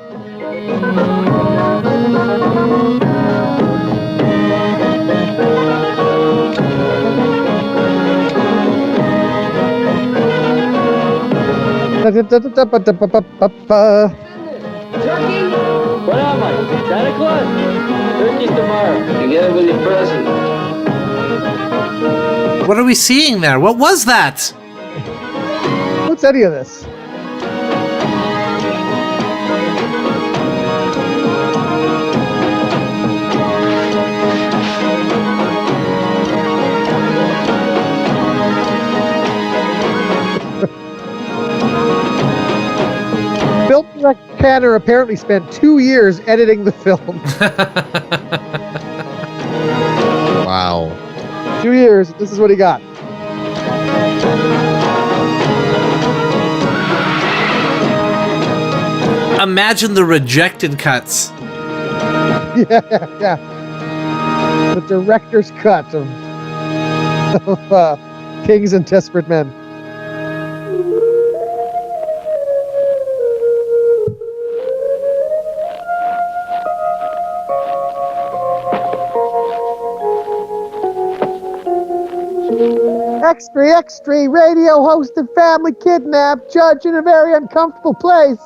Turkey? What am I? Santa Claus? Turkey's tomorrow. You get it with your present. What are we seeing there? What was that? What's any of this? Film director Tanner apparently spent 2 years editing the film. Wow. 2 years. This is what he got. Imagine the rejected cuts. Yeah. The director's cut of Kings and Desperate Men. Extra, radio host and family kidnapped, judge in a very uncomfortable place.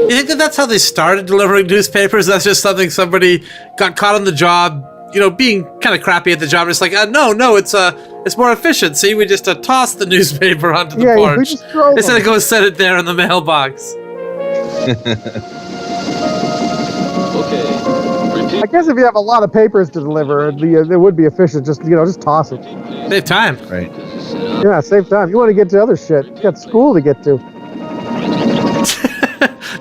You think that that's how they started delivering newspapers? That's just something somebody got caught on the job, being kind of crappy at the job. It's like, no, it's more efficient. See, we just toss the newspaper onto the porch instead of go set it there in the mailbox. I guess if you have a lot of papers to deliver, it would be efficient. Just toss it. Save time. Right. Yeah, save time. You want to get to other shit. You got school to get to.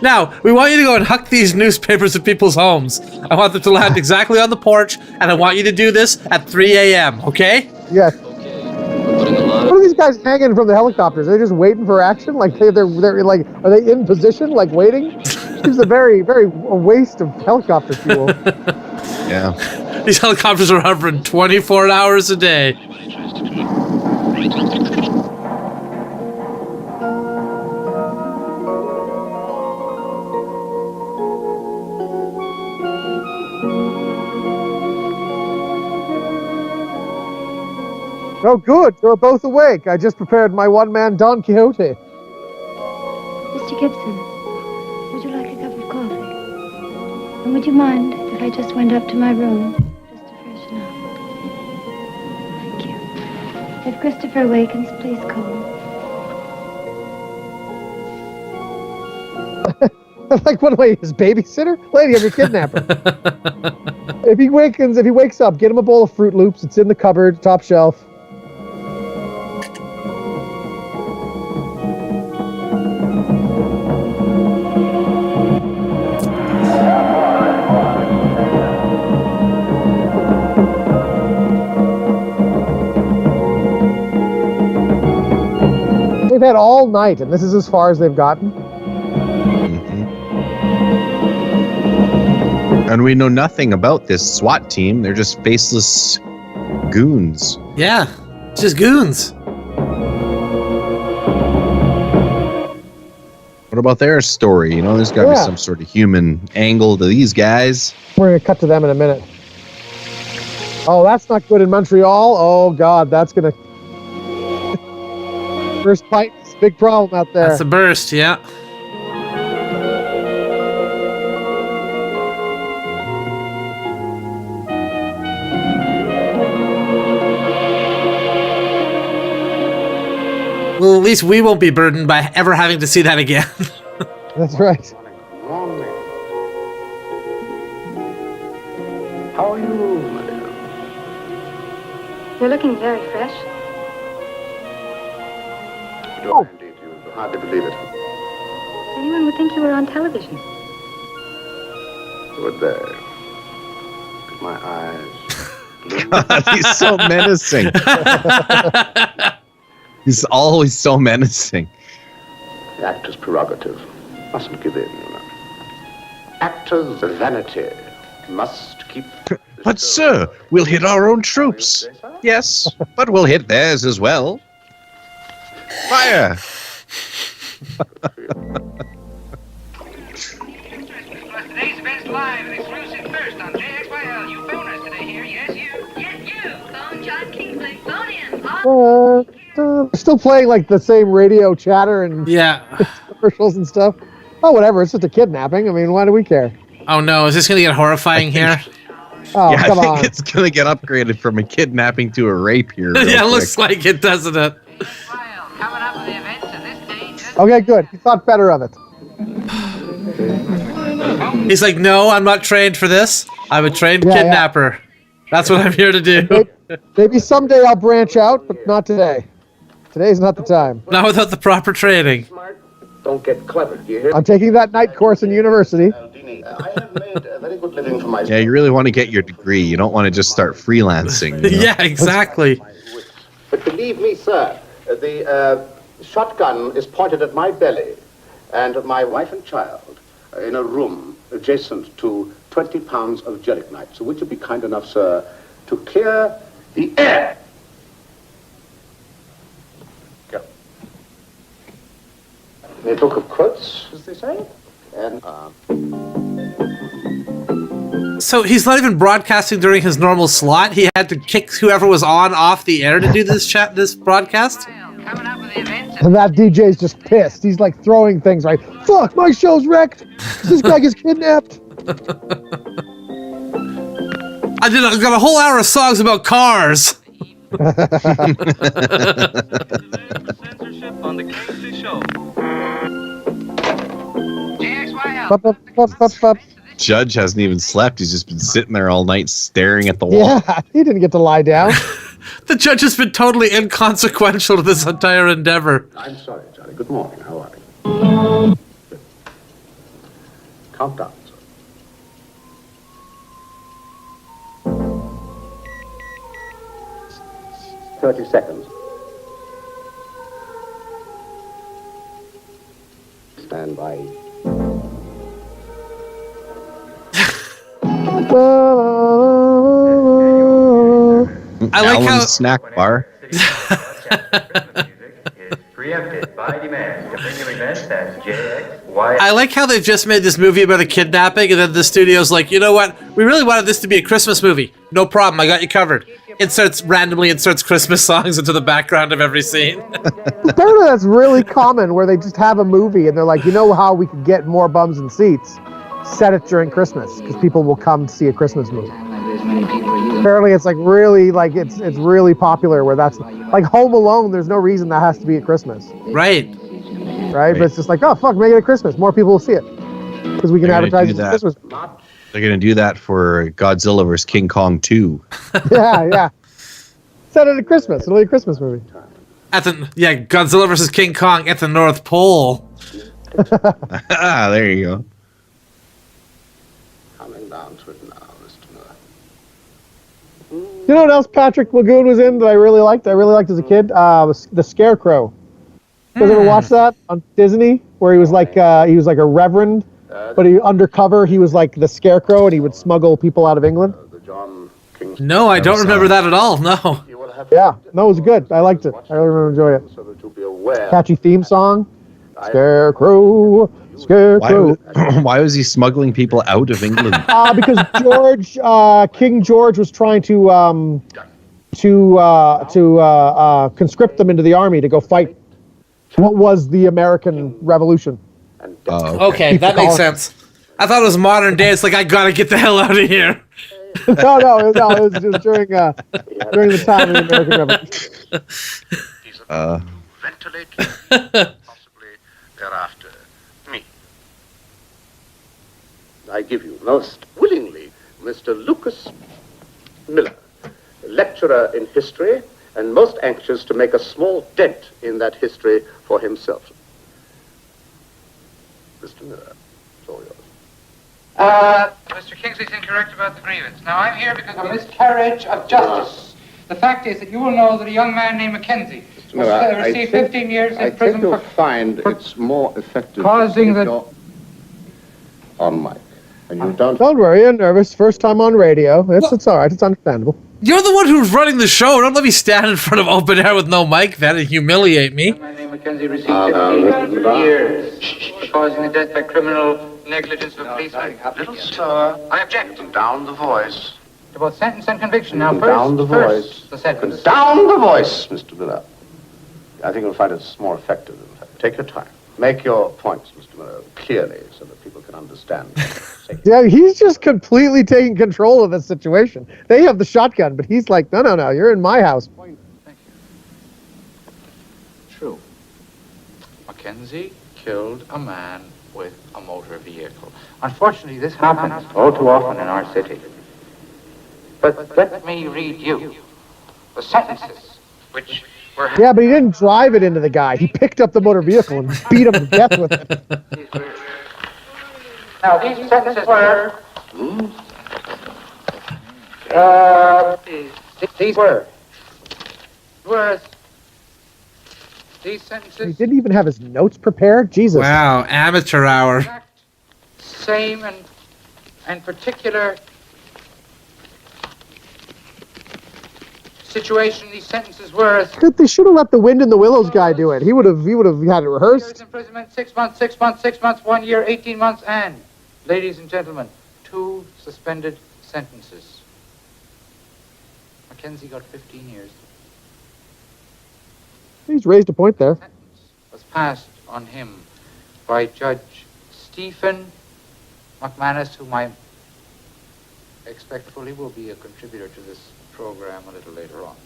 Now, we want you to go and huck these newspapers at people's homes. I want them to land exactly on the porch, and I want you to do this at 3 a.m., okay? Yes. What are these guys hanging from the helicopters? Are they just waiting for action? Like they're like, are they in position, like waiting? Seems a very waste of helicopter fuel. Yeah. These helicopters are hovering 24 hours a day. Oh, good. You're both awake. I just prepared my one-man Don Quixote. Mr. Gibson, would you like a cup of coffee? And would you mind if I just went up to my room just to freshen up? Thank you. If Christopher awakens, please call. Like, what am I, his babysitter? Lady, I'm your kidnapper. If he wakes up, get him a bowl of Fruit Loops. It's in the cupboard, top shelf. they've had all night, and this is as far as they've gotten. And we know nothing about this SWAT team. They're just faceless goons. Yeah, just goons. What about their story? You know, there's got to be some sort of human angle to these guys. We're going to cut to them in a minute. Oh, that's not good in Montreal. Oh, God, that's going to... First fight, big problem out there. That's a burst, yeah. Well, at least we won't be burdened by ever having to see that again. That's right. How are you, madam? You're looking very fresh. Oh, indeed, you would hardly believe it. Anyone would think you were on television. But there. Look at my eyes. God, he's so menacing. He's always so menacing. The actor's prerogative. Mustn't give in, you know. Actor's vanity. Must keep... But, sir, we'll hit our own troops. Yes, but we'll hit theirs as well. Fire! Today's best live and exclusive first on JXYL. You boners today here, yes you? Yes you! Phone John Kingsley, phone in. They're still playing like the same radio chatter and commercials and stuff. Oh, whatever. It's just a kidnapping. I mean, why do we care? Oh no, is this going to get horrifying here? Oh, yeah, come I think on. it's going to get upgraded from a kidnapping to a rape here. Yeah, it looks like it, doesn't it? Okay, good. You thought better of it. He's like, no, I'm not trained for this. I'm a trained kidnapper. That's what I'm here to do. Maybe someday I'll branch out, but not today. Today's not the time. Not without the proper training. Don't get clever, do you hear? I'm taking that night course in university. I have made a very good living for myself. Yeah, you really want to get your degree. You don't want to just start freelancing. You know? Yeah, exactly. But believe me, sir, the shotgun is pointed at my belly and my wife and child in a room adjacent to 20 pounds of gelignite. So would you be kind enough, sir, to clear the air? Go. The book of quotes, as they say. And, So he's not even broadcasting during his normal slot. He had to kick whoever was on off the air to do this broadcast. And that DJ's just pissed. He's like throwing things like, fuck, my show's wrecked. This guy gets kidnapped. I got a whole hour of songs about cars. On the Kingsley Show. Judge hasn't even slept. He's just been sitting there all night staring at the wall. Yeah, he didn't get to lie down. The judge has been totally inconsequential to this entire endeavor. I'm sorry, Johnny. Good morning. How are you? Count down, sir. 30 seconds. Stand by. I like how snack bar. Preempted by demand. Continuing events as JXY. I like how they've just made this movie about a kidnapping, and then the studio's like, you know what? We really wanted this to be a Christmas movie. No problem, I got you covered. Randomly inserts Christmas songs into the background of every scene. Apparently that's really common, where they just have a movie and they're like, you know how we could get more bums and seats? Set it during Christmas, because people will come to see a Christmas movie. Apparently it's like really, like it's really popular where that's like Home Alone. There's no reason that has to be at Christmas. Right. But it's just like, oh fuck, make it at Christmas. More people will see it because we can advertise it at Christmas. They're going to do that for Godzilla vs. King Kong 2. Yeah. Set it at Christmas. It'll be a Christmas movie. Godzilla vs. King Kong at the North Pole. There you go. Coming down to it now, Mr. Miller. You know what else Patrick Lagoon was in that I really liked? I really liked as a kid? The Scarecrow. You guys ever watch that on Disney, where he was like a reverend, but undercover he was like the scarecrow, and he would smuggle people out of England. No, I don't remember that at all. No. Yeah, no, it was good. I liked it. I really remember enjoying it. Catchy theme song. Scarecrow, scarecrow. Why was he smuggling people out of England? Because King George was trying to conscript them into the army to go fight what was the American Revolution. Okay, that makes sense. I thought it was modern day. It's like, I gotta get the hell out of here. no, it was just during the time of the American Revolution. Ventilate, possibly thereafter, me. I give you most willingly Mr. Lucas Miller, lecturer in history, and most anxious to make a small dent in that history for himself. Mr. Miller, it's all yours. Mr. Kingsley's incorrect about the grievance. Now, I'm here because of a miscarriage of justice. The fact is that you will know that a young man named Mackenzie received 15 years in prison you'll find it's more effective causing the... on mic. And you don't worry, you're nervous. First time on radio. It's all right. It's understandable. You're the one who's running the show. Don't let me stand in front of open air with no mic, then, and humiliate me. My name Mackenzie received 15 years for causing the death by criminal negligence of a policeman. Little sir, I object. Down the voice. To both sentence and conviction. Now, Down the voice. The sentence. Down the voice, Mr. Miller. I think you'll find it's more effective. In fact. Take your time. Make your points, Mr. Miller, clearly so that people can understand. Yeah, he's just completely taking control of the situation. They have the shotgun, but he's like, no, you're in my house. Thank you. True. Mackenzie killed a man with a motor vehicle. Unfortunately, this happens all too often in our city. But let me read you the sentences which were... Yeah, but he didn't drive it into the guy. He picked up the motor vehicle and beat him to death with it. Now, these sentences were... these were... These sentences... He didn't even have his notes prepared? Jesus. Wow, amateur hour. Same and particular situation these sentences were... They should have let the Wind in the Willows guy do it. He would have had it rehearsed. Years imprisonment, 6 months, 6 months, 6 months, 1 year, 18 months, and, ladies and gentlemen, 2 suspended sentences. Mackenzie got 15 years. He's raised a point there. Sentence was passed on him by Judge Stephen McManus, whom I expect fully will be a contributor to this program a little later on.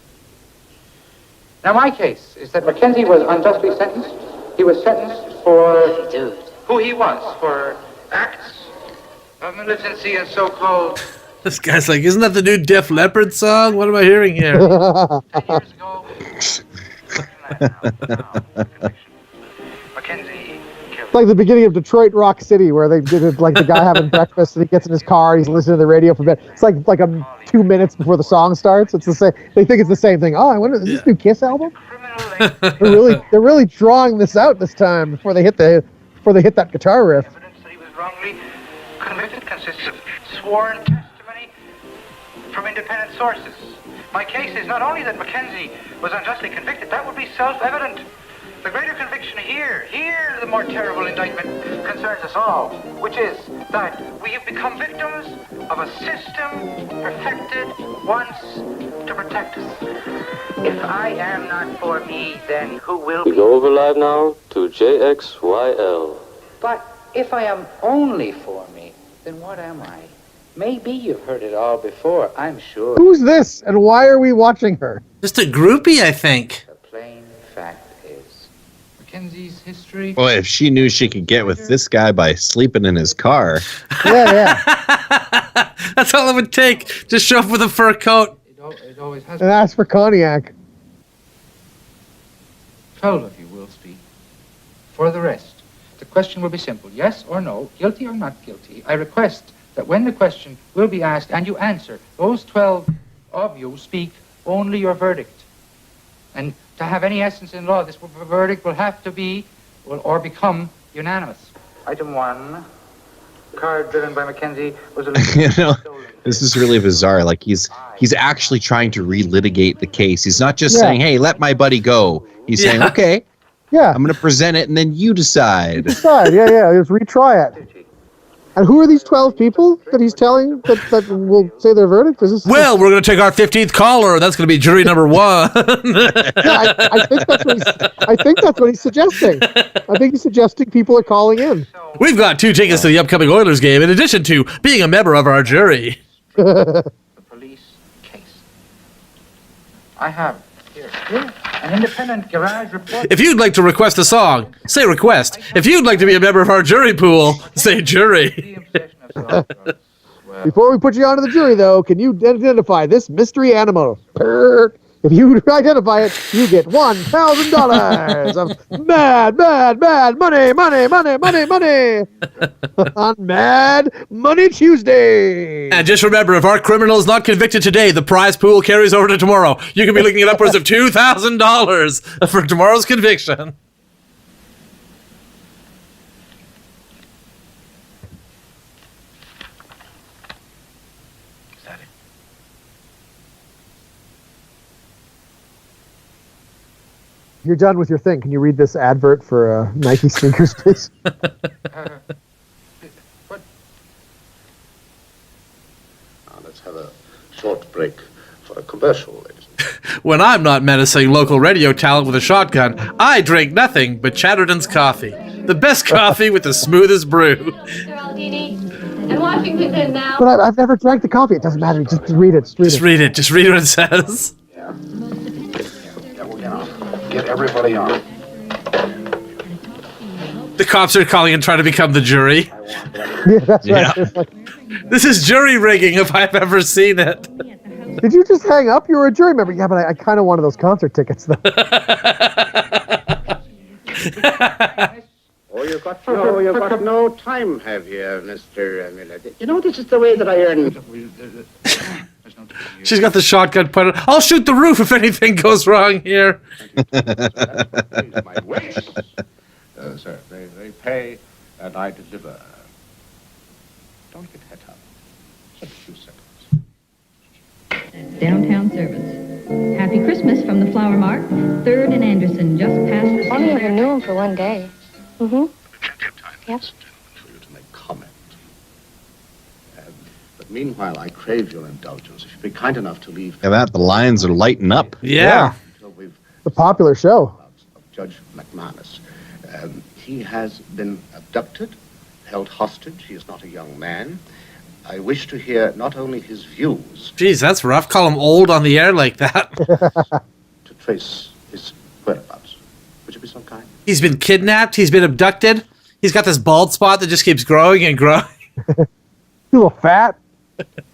Now, my case is that Mackenzie was unjustly sentenced. He was sentenced for who he was, for acts of militancy and so-called... This guy's like, isn't that the new Def Leppard song? What am I hearing here? 10 years ago... Mackenzie killed... It's like the beginning of Detroit Rock City, where they did it, like the guy having breakfast and he gets in his car, he's listening to the radio for a bit. It's like 2 minutes before the song starts. It's the same. They think it's the same thing. Oh, I wonder, is this new Kiss album? They're really drawing this out this time before they hit that guitar riff. Evidence that he was wrongly convicted consists of sworn testimony from independent sources. My case is not only that Mackenzie was unjustly convicted, that would be self-evident. The greater conviction here, the more terrible indictment concerns us all, which is that we have become victims of a system perfected once to protect us. If I am not for me, then who will be? We go over live now to JXYL. But if I am only for me, then what am I? Maybe you've heard it all before, I'm sure. Who's this, and why are we watching her? Just a groupie, I think. The plain fact is, Mackenzie's history... Well, if she knew she could get with this guy by sleeping in his car. Yeah. That's all it would take. Just show up with a fur coat. It always has... And ask for cognac. 12 of you will speak. For the rest, the question will be simple. Yes or no, guilty or not guilty. I request that when the question will be asked and you answer, those 12 of you speak only your verdict. And to have any essence in law, this verdict will have to be or become unanimous. Item 1, card driven by Mackenzie was This is really bizarre. Like he's actually trying to relitigate the case. He's not just saying, "Hey, let my buddy go." He's saying, "Okay, I'm going to present it, and then you decide." Just retry it. And who are these 12 people that he's telling that will say their verdict? We're going to take our 15th caller. That's going to be jury number 1. I think that's what he's suggesting. I think he's suggesting people are calling in. We've got 2 tickets to the upcoming Oilers game, in addition to being a member of our jury. The police case. I have here an independent garage report. If you'd like to request a song, say request. If you'd like to be a member of our jury pool, say jury. Before we put you onto the jury, though, can you identify this mystery animal? If you identify it, you get $1,000 of mad money on Mad Money Tuesday. And just remember, if our criminal is not convicted today, the prize pool carries over to tomorrow. You can be looking at upwards of $2,000 for tomorrow's conviction. You're done with your thing. Can you read this advert for Nike sneakers, please? Let's have a short break for a commercial, ladies. When I'm not menacing local radio talent with a shotgun, I drink nothing but Chatterton's coffee. The best coffee with the smoothest brew. And Washington in now. But I've never drank the coffee. It doesn't matter. Just read it. Just read it. Just read what it says. Get everybody on. The cops are calling and trying to become the jury. Yeah, that's right. This is jury rigging if I've ever seen it. Did you just hang up? You were a jury member. Yeah, but I kind of wanted those concert tickets, though. You've got no time, have you, Mr. Miller? You know, this is the way that I earn. She's got the shotgun pointed. I'll shoot the roof if anything goes wrong here. My wish. Sir, they pay and I deliver. Don't get het up. Just a few seconds. Downtown service. Happy Christmas from the Flower Mart. 3rd and Anderson, just past the... Only ever knew him for one day. Mm-hmm. Yep. For you to make comment. But meanwhile, I crave your indulgence. If you'd be kind enough to leave... Yeah, the lines are lighting up. Yeah. The popular show. Judge McManus. He has been abducted, held hostage. He is not a young man. I wish to hear not only his views... Jeez, that's rough. Call him old on the air like that. ...to trace his whereabouts. Would you be so kind? He's been kidnapped. He's been abducted. He's got this bald spot that just keeps growing and growing. He's a little fat.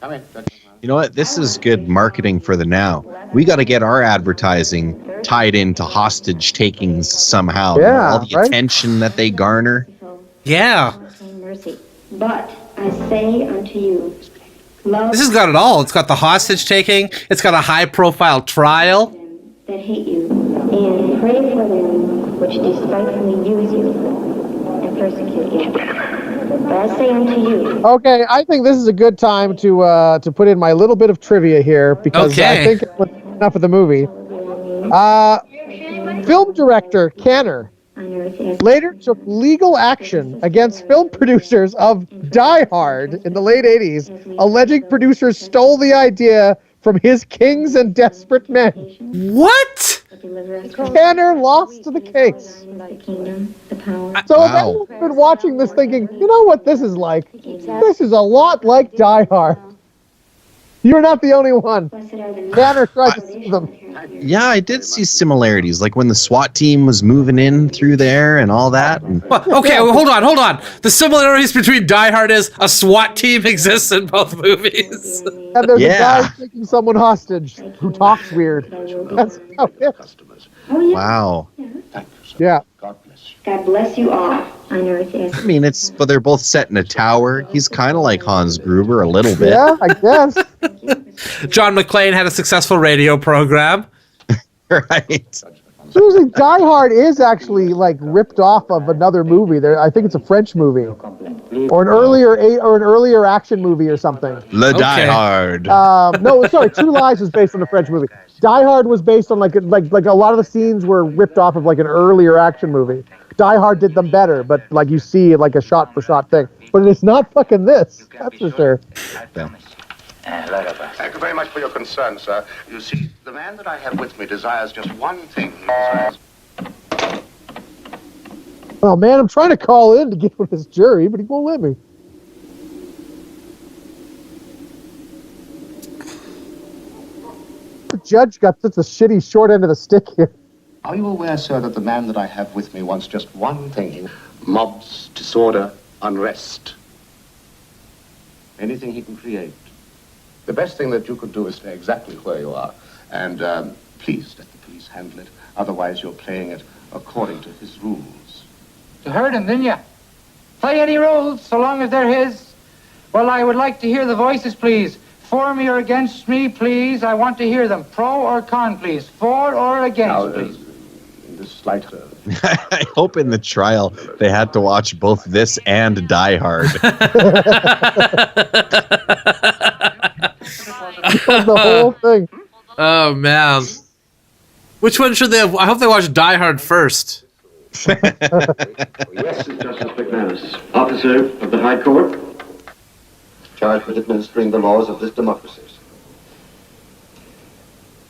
Come in. You know what? This is good marketing for the now. We got to get our advertising tied into hostage takings somehow. Yeah, all the attention that they garner. Yeah. Mercy. But I say unto you, love This has got it all. It's got the hostage taking. It's got a high-profile trial. that hate you, and pray for them which despitefully use you and persecute you. But I say unto you. Okay, I think this is a good time to put in my little bit of trivia here because I think it was enough of the movie. Film director Canner later took legal action against film producers of Die Hard in the late 80s, alleging producers stole the idea from his Kings and Desperate Men. What? Canner lost the case. So if anyone's been watching this thinking, you know what this is like? This is a lot like Die Hard. You're not the only one. Canner tried to sue them. Yeah, I did see similarities, like when the SWAT team was moving in through there and all that. Well, okay, hold on. The similarities between Die Hard is a SWAT team exists in both movies. And there's a guy taking someone hostage who talks weird. That's how it is. Wow. Yeah. God bless you all on earth. I mean, but they're both set in a tower. He's kind of like Hans Gruber a little bit. Yeah, I guess. John McClane had a successful radio program. Right. Seriously, Die Hard is actually like ripped off of another movie. There, I think it's a French movie, or an earlier action movie or something. Le Die Hard. No, sorry, True Lies was based on a French movie. Die Hard was based on like a lot of the scenes were ripped off of like an earlier action movie. Die Hard did them better, but like you see like a shot for shot thing. But it's not fucking this. That's for sure. Thank you very much for your concern, sir. You see, the man that I have with me desires just one thing. He desires... Oh man, I'm trying to call in to get with this jury, but he won't let me. The judge got such a shitty short end of the stick here. Are you aware, sir, that the man that I have with me wants just one thing? Mobs, disorder, unrest. Anything he can create. The best thing that you could do is stay exactly where you are. And please let the police handle it. Otherwise, you're playing it according to his rules. You heard him, didn't you? Play any rules, so long as they're his. Well, I would like to hear the voices, please. For me or against me, please. I want to hear them. Pro or con, please. For or against, please. This slight... I hope in the trial they had to watch both this and Die Hard. The whole thing. Oh man. Which one should they have? I hope they watch Die Hard first. Yes, Justice McManus, officer of the High Court, charged with administering the laws of this democracy.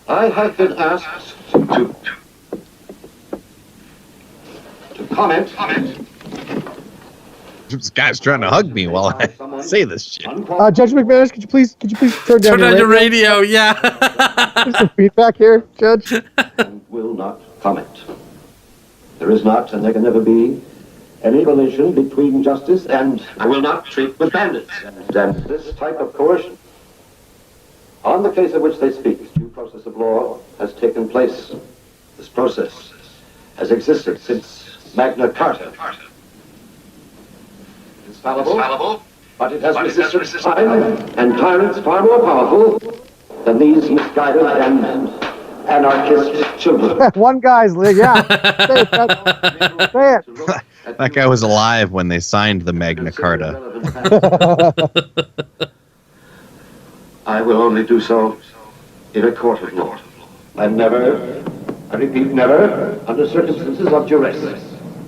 I have been asked to comment. This guy's trying to hug me while I say this shit. Judge McManus, could you please turn down your radio? Yeah. There's some feedback here, Judge. And will not comment. There is not, and there can never be, any relation between justice and I will not treat with bandits. And this type of coercion, on the case of which they speak, due process of law has taken place. This process has existed since Magna Carta. It's fallible, but it has resisted time and tyrants far more powerful than these misguided and anarchist children. One guy's yeah. Say it. Say it. That guy was alive when they signed the Magna Carta. I will only do so in a court of law. And never, I repeat, never, under circumstances of duress.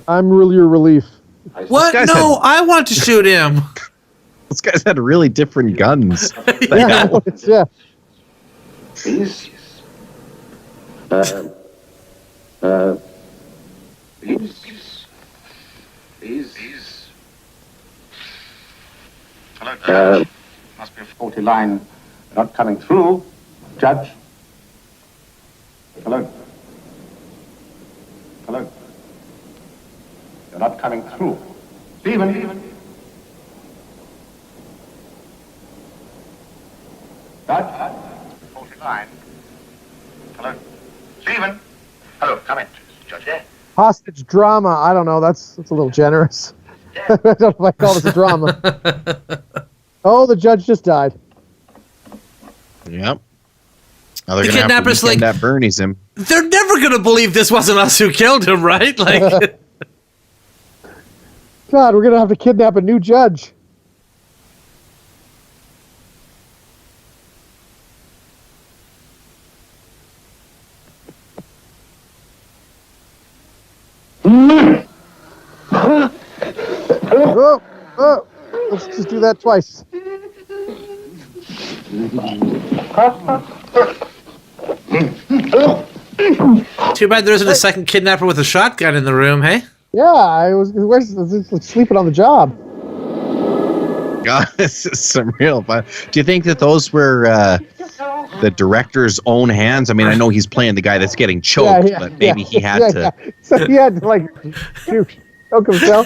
I'm really your relief. What? No, I want to shoot him. Those guys had really different guns. Yeah. Please. Please. Hello, Judge. Must be a faulty line not coming through. Judge. Hello. You're not coming through. Stephen. Judge. Faulty line. Hello. Stephen. Hello, come in, Judge. Hostage drama. I don't know. That's a little generous. I don't know if I call this a drama. Oh, the judge just died. Yep. Now they're The gonna have kidnappers, to like- that Bernie's him. They're never gonna believe this wasn't us who killed him, right? Like, God, we're gonna have to kidnap a new judge. Oh, let's just do that twice. too bad there isn't a second kidnapper with a shotgun in the room, hey? Yeah, I was sleeping on the job. God, this is some real fun. Do you think that those were the director's own hands? I mean, I know he's playing the guy that's getting choked, but maybe he had to. Yeah. So he had to like choke himself.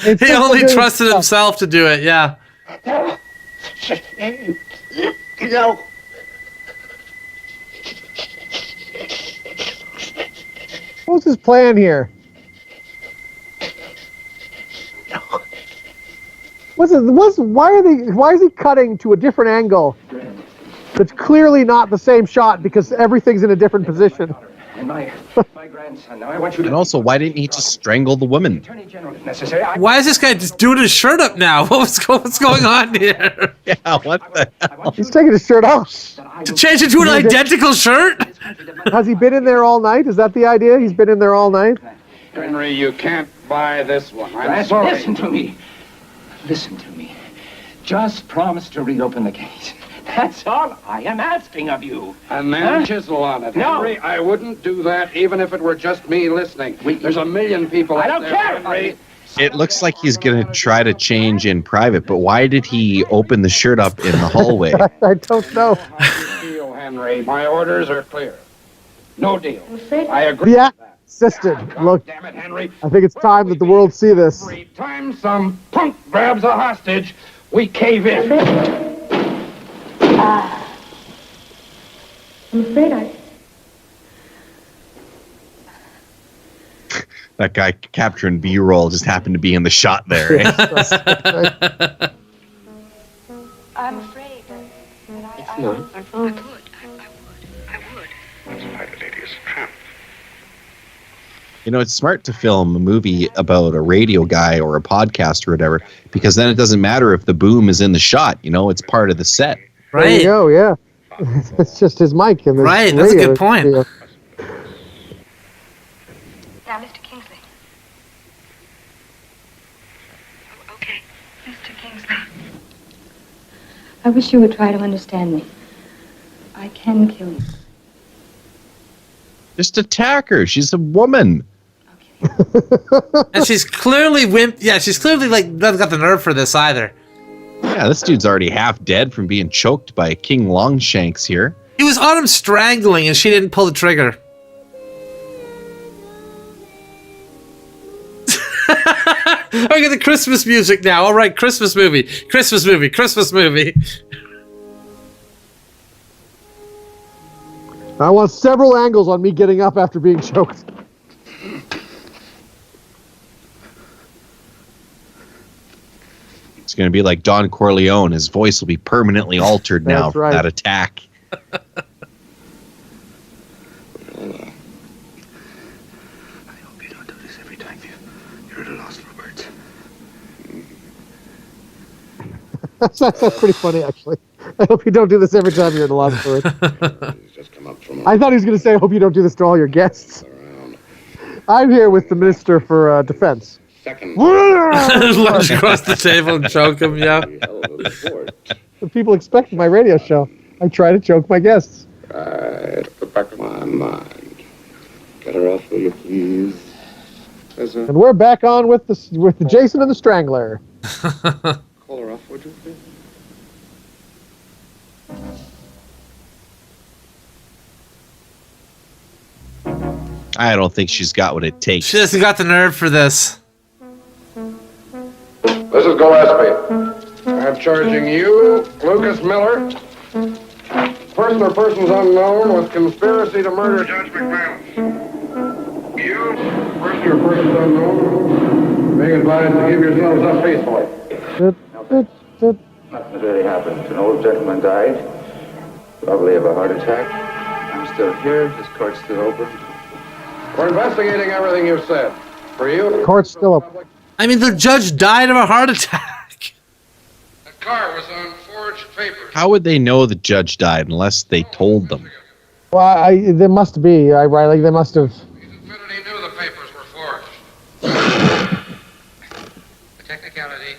He only trusted himself to do it, yeah. No. What's his plan here? Why is he cutting to a different angle that's clearly not the same shot because everything's in a different position? and my grandson. Now I want you to. And also, why didn't he just strangle the woman? Attorney General, if necessary. Why is this guy just doing his shirt up now? What's going on here? Yeah, what the hell? He's taking his shirt off. To change into an identical shirt? Has he been in there all night? Is that the idea? He's been in there all night? Henry, you can't buy this one. I'm sorry. Listen to me. Listen to me. Just promise to reopen the case. That's all I am asking of you. And then chisel on it. No. Henry, I wouldn't do that even if it were just me listening. There's a million people I out don't there, care, Henry. It looks like he's going to try to change in private, but why did he open the shirt up in the hallway? I don't know. How do you feel, Henry? My orders are clear. No deal. I agree. Yeah, assistant. Look, Damn it, Henry. I think it's time that the world see this. Every time some punk grabs a hostage, we cave in. I'm afraid I... That guy capturing B-roll just happened to be in the shot there. Eh? I'm afraid that It's not our fault. The lady is a tramp. You know, it's smart to film a movie about a radio guy or a podcast or whatever, because then it doesn't matter if the boom is in the shot. You know, it's part of the set. There you go, yeah. It's just his mic. And Right, that's a good point. Now, Mr. Kingsley. Okay, Mr. Kingsley. I wish you would try to understand me. I can kill you. Just attack her. She's a woman. And she's clearly she's clearly like doesn't got the nerve for this either. Yeah, this dude's already half dead from being choked by King Longshanks here. He was on him strangling and she didn't pull the trigger. I get the Christmas music now. All right, Christmas movie. Christmas movie. Christmas movie. I want several angles on me getting up after being choked. It's going to be like Don Corleone. His voice will be permanently altered now That's from right. that attack. I hope you don't do this every time you're at a loss for words. That's pretty funny, actually. I hope you don't do this every time you're in the lost for it. I thought he was going to say, I hope you don't do this to all your guests. I'm here with the Minister for Defense. Lunge across the table and choke him, yeah. The people expect my radio show. I try to choke my guests. Right, at the back of my mind. Get her off, will you please? And we're back on with the Jason and the Strangler. Call her off, would you please? I don't think she's got what it takes. She hasn't got the nerve for this. This is Gillespie. I'm charging you, Lucas Miller, person or persons unknown, with conspiracy to murder Judge McManus. You, person or persons unknown, being advised to give yourselves up peacefully. Nothing really happened. An old gentleman died, probably of a heart attack. I'm still here. This court's still open. We're investigating everything you've said. For you, the court's still open. I mean, the judge died of a heart attack. The car was on forged papers. How would they know the judge died unless they told them? Well, there must be, right? Like they must have. He knew the papers were forged. The technicality.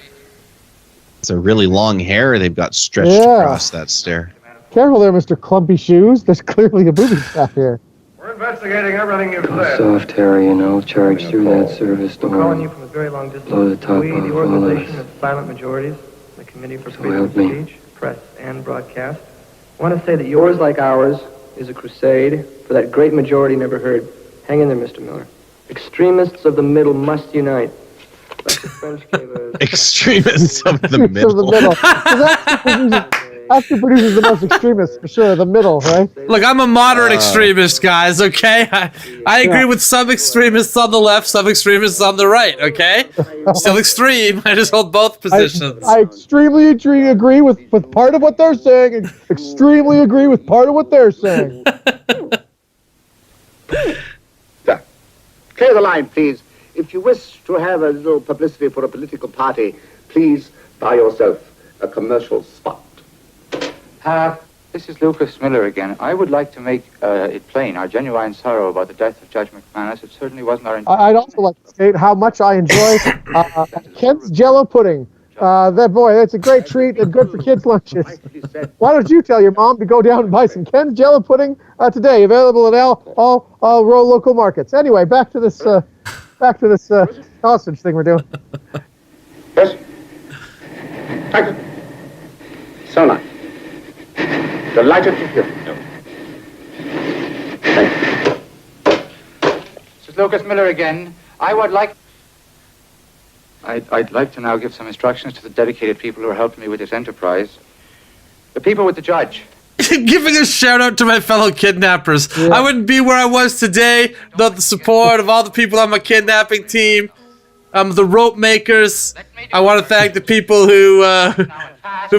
It's a really long hair they've got stretched across that stair. Careful there, Mr. Clumpy Shoes. There's clearly a booby trap here. We're investigating everything you've said. Soft hair, you know, charged through that service door. We're calling you from a very long distance. Blow the top We, off the all of Organization us. of Silent Majorities, the Committee for So Freedom help of me. Speech, Press, and Broadcast, want to say that yours, like ours, is a crusade for that great majority never heard. Hang in there, Mr. Miller. Extremists of the middle must unite. Like the French gave us... Extremists of the middle. Of the middle. That's who produces the most extremists, for sure. The middle, right? Look, I'm a moderate extremist, guys, okay? I agree with some extremists on the left, some extremists on the right, okay? Still extreme. I just hold both positions. I extremely agree with part of what they're saying, and extremely agree with part of what they're saying. Clear the line, please. If you wish to have a little publicity for a political party, please buy yourself a commercial spot. This is Lucas Miller again. I would like to make it plain, our genuine sorrow about the death of Judge McManus. It certainly wasn't our intention. I'd also like to state how much I enjoy Kent's Jello pudding. That's a great treat and good for kids' lunches. Why don't you tell your mom to go down and buy some Ken's Jello pudding today, available at all local markets. Anyway, back to this hostage thing we're doing. Yes. Thank you. So nice. Delighted to hear you. Thank you. This is Lucas Miller again. I'd like to now give some instructions to the dedicated people who are helping me with this enterprise. The people with the judge. Giving a shout out to my fellow kidnappers. Yeah. I wouldn't be where I was today without the support of all the people on my kidnapping team. The rope makers. I want to thank the people who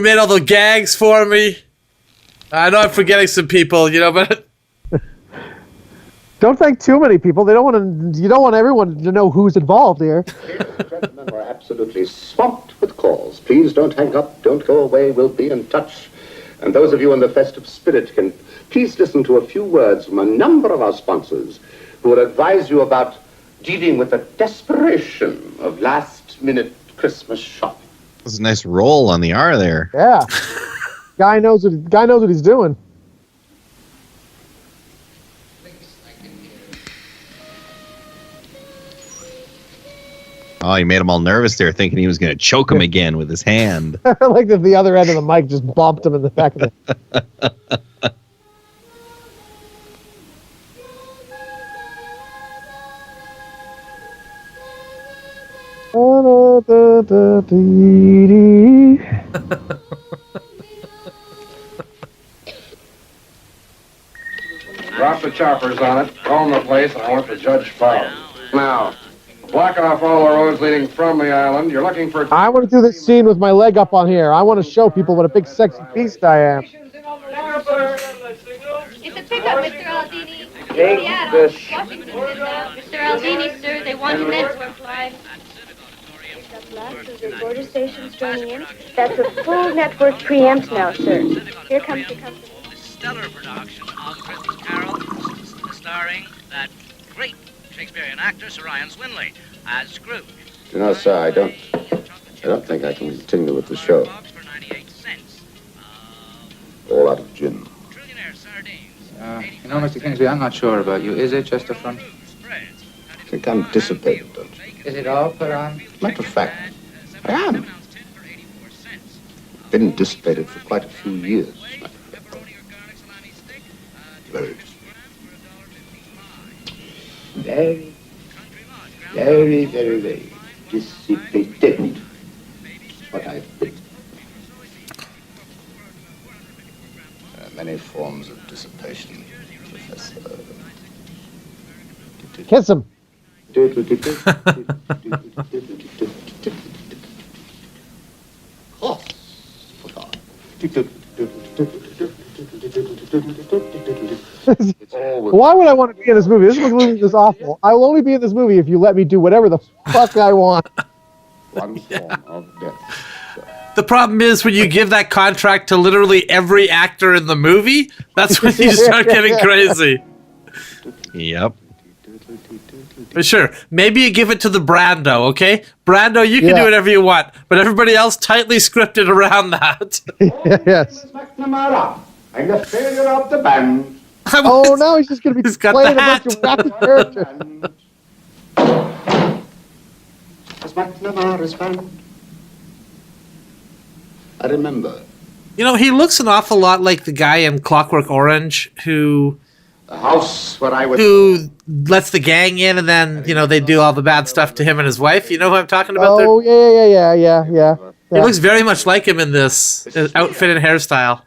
made all the gags for me. I know I'm forgetting some people, but don't thank too many people. You don't want everyone to know who's involved here. Ladies and gentlemen, we're absolutely swamped with calls. Please don't hang up, don't go away, we'll be in touch. And those of you in the festive spirit can please listen to a few words from a number of our sponsors who will advise you about dealing with the desperation of last-minute Christmas shopping. That's a nice roll on the R there. Yeah. Guy knows what he's doing. Oh, he made him all nervous there, thinking he was going to choke him again with his hand. Like that the other end of the mic just bumped him in the back of the... Drop the choppers on it, comb the place, and I want the judge filed. Now, blocking off all the roads leading from the island. You're looking for... I want to do this scene with my leg up on here. I want to show people what a big sexy beast I am. It's a pickup, Mr. Aldini. Take this. Mr. Aldini, sir, they want an network live. Border stations joining in. That's a full network preempt now, sir. Here comes the company. Stellar production of Christmas Carol, starring that great Shakespearean actor Sir Ryan Swinley as Scrooge. You know, sir, I don't think I can continue with the show. All out of gin. Mr. Kingsley, I'm not sure about you. Is it just a front? I think I'm dissipated, don't you? Is it all put on? Matter of fact, I am. Been dissipated for quite a few years. Very dissipated. Very dissipated. What I've been. Many forms of dissipation, Professor. Kiss him. Why would I want to be in this movie? This movie is awful. I will only be in this movie if you let me do whatever the fuck I want. One form of death. The problem is when you give that contract to literally every actor in the movie, that's when you start getting crazy. Yep. For sure. Maybe you give it to the Brando, okay? Brando, you can do whatever you want, but everybody else tightly scripted around that. Yes. McNamara, I'm the failure of the band. Oh, now he's just going to be playing a bunch of wacky characters. As McNamara's band. I remember. You know, he looks an awful lot like the guy in Clockwork Orange who lets the gang in and then, they do all the bad stuff to him and his wife. You know who I'm talking about? Oh, yeah. He looks very much like him in this outfit and hairstyle.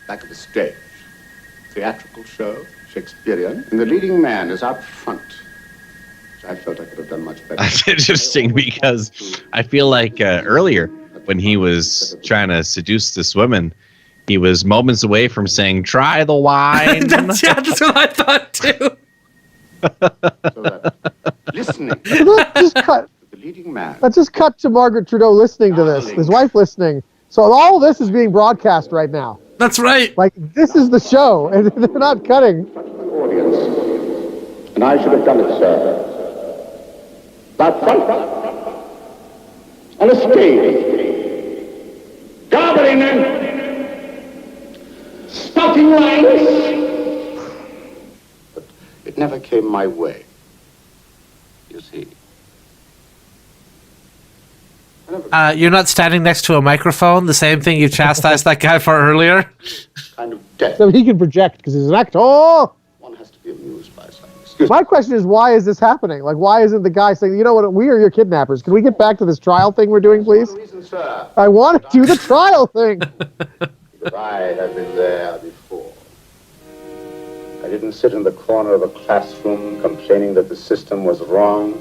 Back of the stage. Theatrical show, Shakespearean, and the leading man is out front. I felt I could have done much better. That's interesting because I feel like earlier when he was trying to seduce this woman, he was moments away from saying, "Try the wine." That's what I thought too. Listening Let's just cut. to the leading man. Let's just cut to Margaret Trudeau listening to this. His wife listening. So all this is being broadcast right now. That's right. Like this is the show, and they're not cutting. And I should have done it, sir. That fight on a stage, gathering and starting lines. But it never came my way, you see. You're not standing next to a microphone, the same thing you chastised that guy for earlier? Kind of death. So he can project because he's an actor. One has to be amused by something. My question is, why is this happening? Like, why isn't the guy saying, you know what, we are your kidnappers. Can we get back to this trial thing we're doing, please? I want to do the trial thing. Because I have been there before. I didn't sit in the corner of a classroom complaining that the system was wrong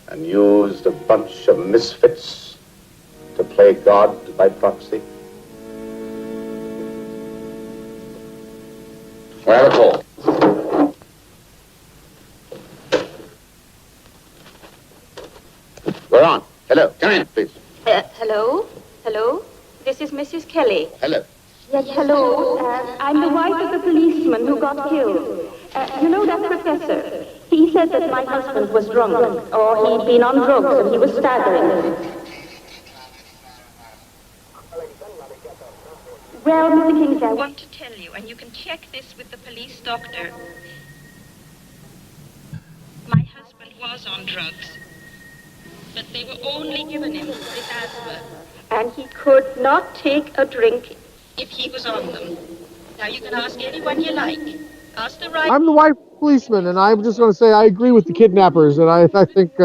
and used a bunch of misfits to play God by proxy. Radical. We're on. Hello. Come in, please. Hello? Hello? This is Mrs. Kelly. Hello. Yes, hello. I'm the wife of the policeman who got killed. You know that professor? He said that my husband was drunk, or he'd been on drugs and he was staggering. Well, Mr. Kingsley, I want to tell you, and you can check this with the police doctor. My husband was on drugs, but they were only given him with asthma. And he could not take a drink if he was on them. Now, you can ask anyone you like. Ask the right... I'm the white policeman, and I'm just going to say I agree with the kidnappers, and I think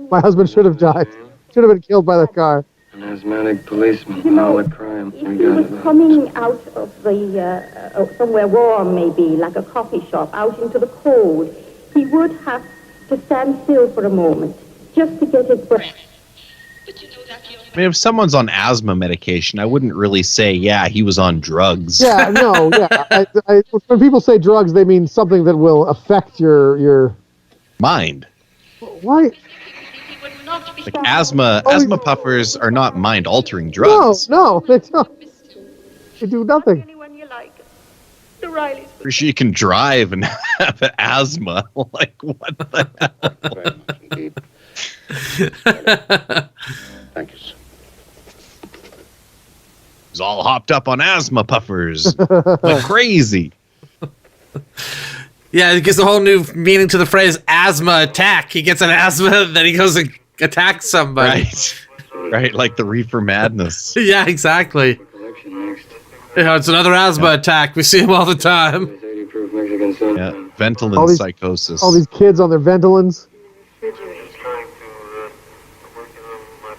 my husband should have died. Should have been killed by that car. An asthmatic policeman, all a crime. If he was coming out of the, somewhere warm maybe, like a coffee shop, out into the cold, he would have to stand still for a moment, just to get his breath. I mean, if someone's on asthma medication, I wouldn't really say, yeah, he was on drugs. Yeah, no, yeah. When people say drugs, they mean something that will affect your mind. Why? Like asthma puffers are not mind-altering drugs. No, they don't. They do nothing. The Rileys. Pretty sure you can drive and have asthma. Like, what the hell? Thank you, sir. He's all hopped up on asthma puffers. Like crazy. Yeah, it gives a whole new meaning to the phrase asthma attack. He gets an asthma, then he goes and attacks somebody. Right, like the reefer madness. Yeah, exactly. Yeah, it's another asthma attack. We see him all the time. Yeah, Ventolin psychosis. All these kids on their Ventolins.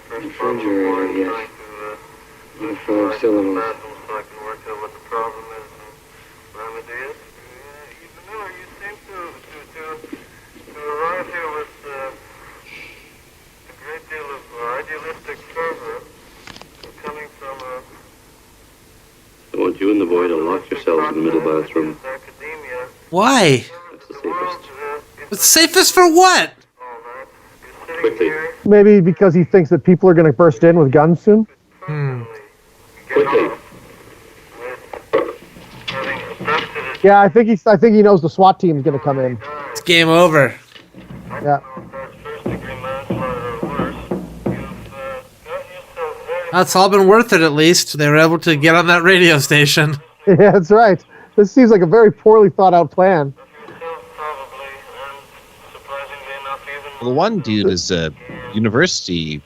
Refrigerator, yes. With 4 syllables. I want you and the boy to lock yourselves in the middle bathroom. Why? That's the safest. It's safest for what? Quickly. Maybe because he thinks that people are going to burst in with guns soon. Quickly. Yeah, I think he knows the SWAT team's going to come in. It's game over. Yeah. That's all been worth it, at least. They were able to get on that radio station. Yeah, that's right. This seems like a very poorly thought out plan. The one dude is a university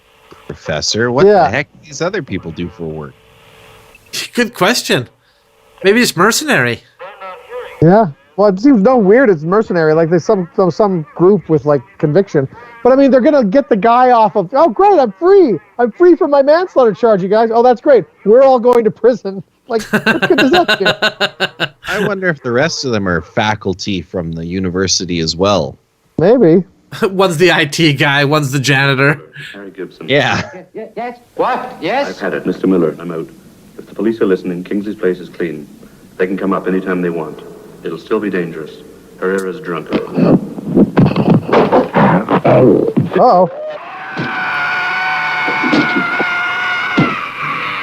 professor. What the heck do these other people do for work? Good question. Maybe it's mercenary. Yeah. Well, it seems no weird. It's mercenary. Like there's some group with like conviction. But I mean, they're gonna get the guy off of. Oh, great! I'm free. I'm free from my manslaughter charge, you guys. Oh, that's great. We're all going to prison. Like, what good does that do? I wonder if the rest of them are faculty from the university as well. Maybe. One's the IT guy. One's the janitor. Harry Gibson. Yeah. Yes. What? Yes? I've had it. Mr. Miller, I'm out. If the police are listening, Kingsley's place is clean. They can come up anytime they want. It'll still be dangerous. Herrera's drunk. Uh-oh.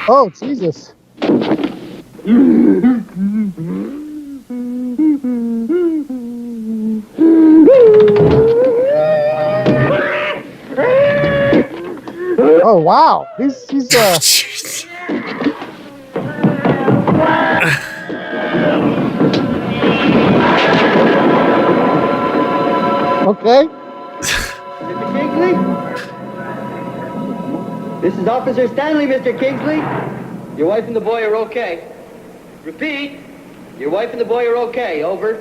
Oh, Jesus. Oh, wow. He's okay. Mr. Kingsley? This is Officer Stanley, Mr. Kingsley. Your wife and the boy are okay. Repeat, your wife and the boy are okay. Over.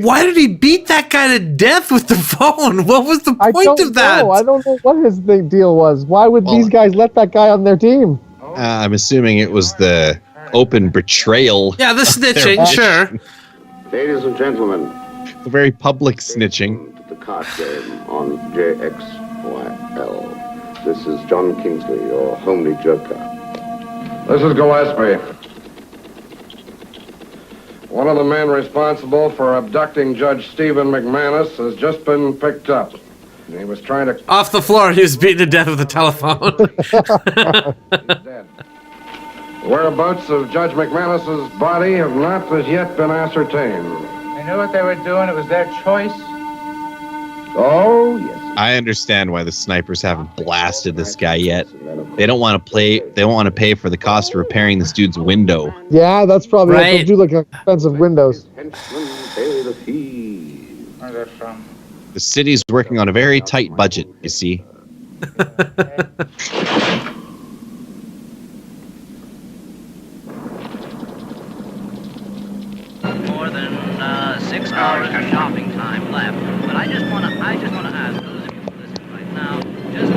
Why did he beat that guy to death with the phone? What was the point of that? I don't know what his big deal was. Why would these guys let that guy on their team? I'm assuming it was the open betrayal. Yeah, the snitching, sure. Ladies and gentlemen, The very public snitching. the card game on JXYL. This is John Kingsley, your homely joker. This is Gillespie. One of the men responsible for abducting Judge Stephen McManus has just been picked up. He was trying to... Off the floor, he was beaten to death with a telephone. The whereabouts of Judge McManus's body have not as yet been ascertained. They knew what they were doing. It was their choice. Oh, yes. I understand why the snipers haven't blasted this guy yet. They don't want to play. They don't want to pay for the cost of repairing this dude's window. Yeah, that's probably Right. They do look like expensive windows. Where's that from? The city's working on a very tight budget, you see. More than 6 hours of shopping time left. But I just wanna ask those of you who listen right now, just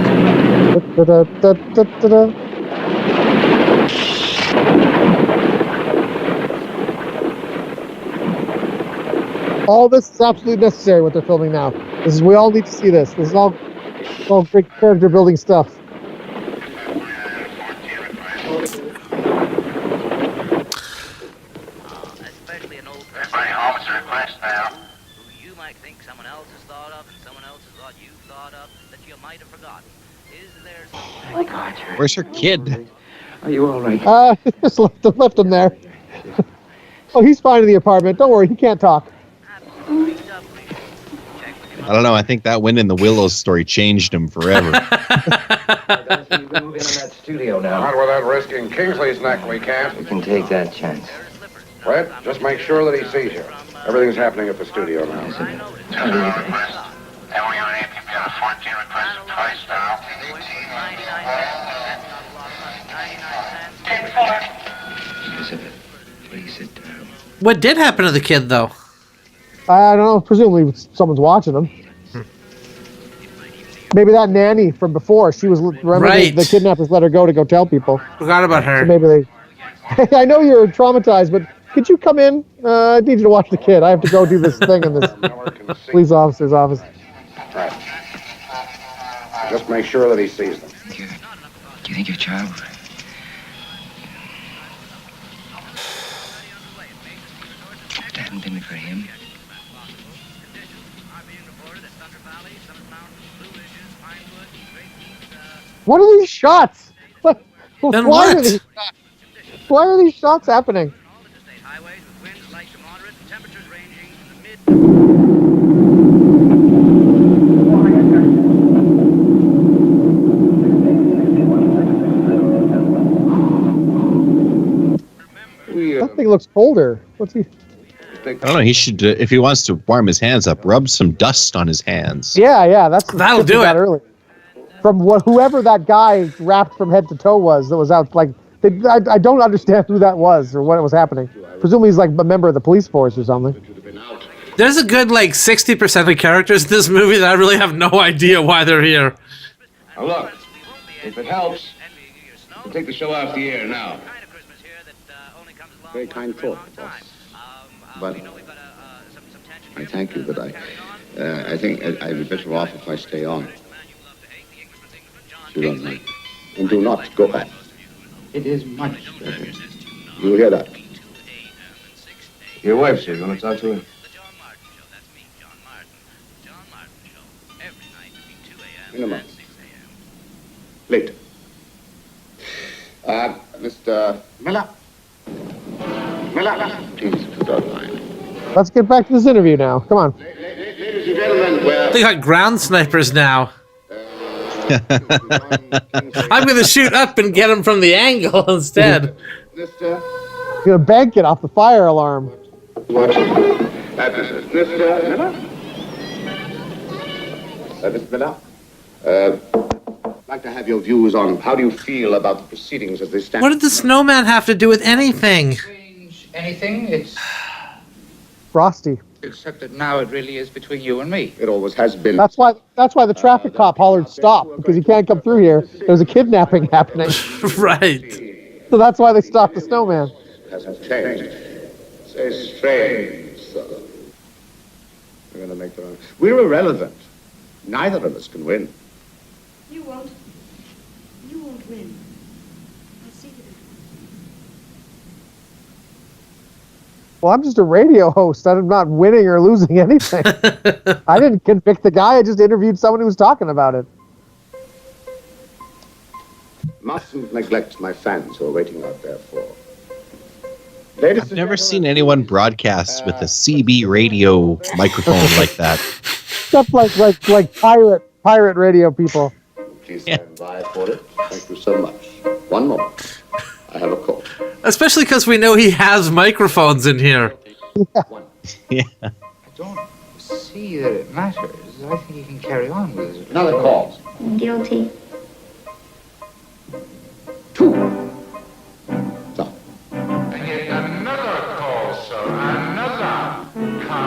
All this is absolutely necessary, what they're filming now. We all need to see this. This is all great character building stuff. especially an old person who you might think someone else has thought of and someone else has thought you've thought of that you might have forgotten. Is there something... Where's her kid? Are you all right? Just left him there. Oh, he's fine in the apartment. Don't worry, he can't talk. I don't know. I think that wind in the willows story changed him forever. You've been moving on that studio now. Not without risking Kingsley's neck, we can't. We can take that chance. Fred, just make sure that he sees you. Everything's happening at the studio now. Elizabeth, please sit down. What did happen to the kid, though? I don't know. Presumably someone's watching him. Maybe that nanny from before. She was remember Right. the kidnappers let her go to go tell people. Forgot about her. So maybe they. I know you're traumatized, but could you come in? I need you to watch the kid. I have to go do this thing in this police officer's office. Right. Just make sure that he sees them. Do you think your child... If it hadn't been for him... What are these shots? What? Then Why what? are these shots? Why are these shots happening? That thing looks colder. What's he? I don't know. He should, if he wants to warm his hands up, rub some dust on his hands. Yeah. That'll do it. Earlier. From whoever that guy wrapped from head to toe was that was out, like, I don't understand who that was or what was happening. Presumably he's like a member of the police force or something. There's a good, like, 60% of characters in this movie that I really have no idea why they're here. Now look, if it helps, we'll take the show off the air now. Very kind thought, boss. But I thank you, but I think I'd be better off if I stay on. You don't mind. And do not go off. It is much better. You hear that? Your wife's here. You want to talk to her? In a moment. Later. Mr. Miller. Miller, please put on line. Let's get back to this interview now. Come on. Ladies and gentlemen, They got ground snipers now. I'm gonna shoot up and get him from the angle instead. Mr. You're gonna bank it off the fire alarm. What? Mr. Miller? Mr. Miller? I'd like to have your views on how do you feel about the proceedings as they stand. What did the snowman have to do with anything? Anything? It's Frosty. except that now it really is between you and me. It always has been. That's why the traffic cop hollered stop, because he can't come through here. There's a kidnapping happening. Right. So that's why they stopped the snowman. It hasn't changed. It's a strange sort. We're going to make the wrong. We're irrelevant. Neither of us can win. You won't. You won't win. I'll see to that. Well, I'm just a radio host. I'm not winning or losing anything. I didn't convict the guy. I just interviewed someone who was talking about it. Mustn't neglect my fans who are waiting out there for. I've never seen anyone broadcast with a CB radio microphone like that. Stuff like pirate radio people. Please stand by for it. Thank you so much. One moment. I have a call. Especially because we know he has microphones in here. Yeah. I don't see that it matters. I think you can carry on with it. Another call. Guilty.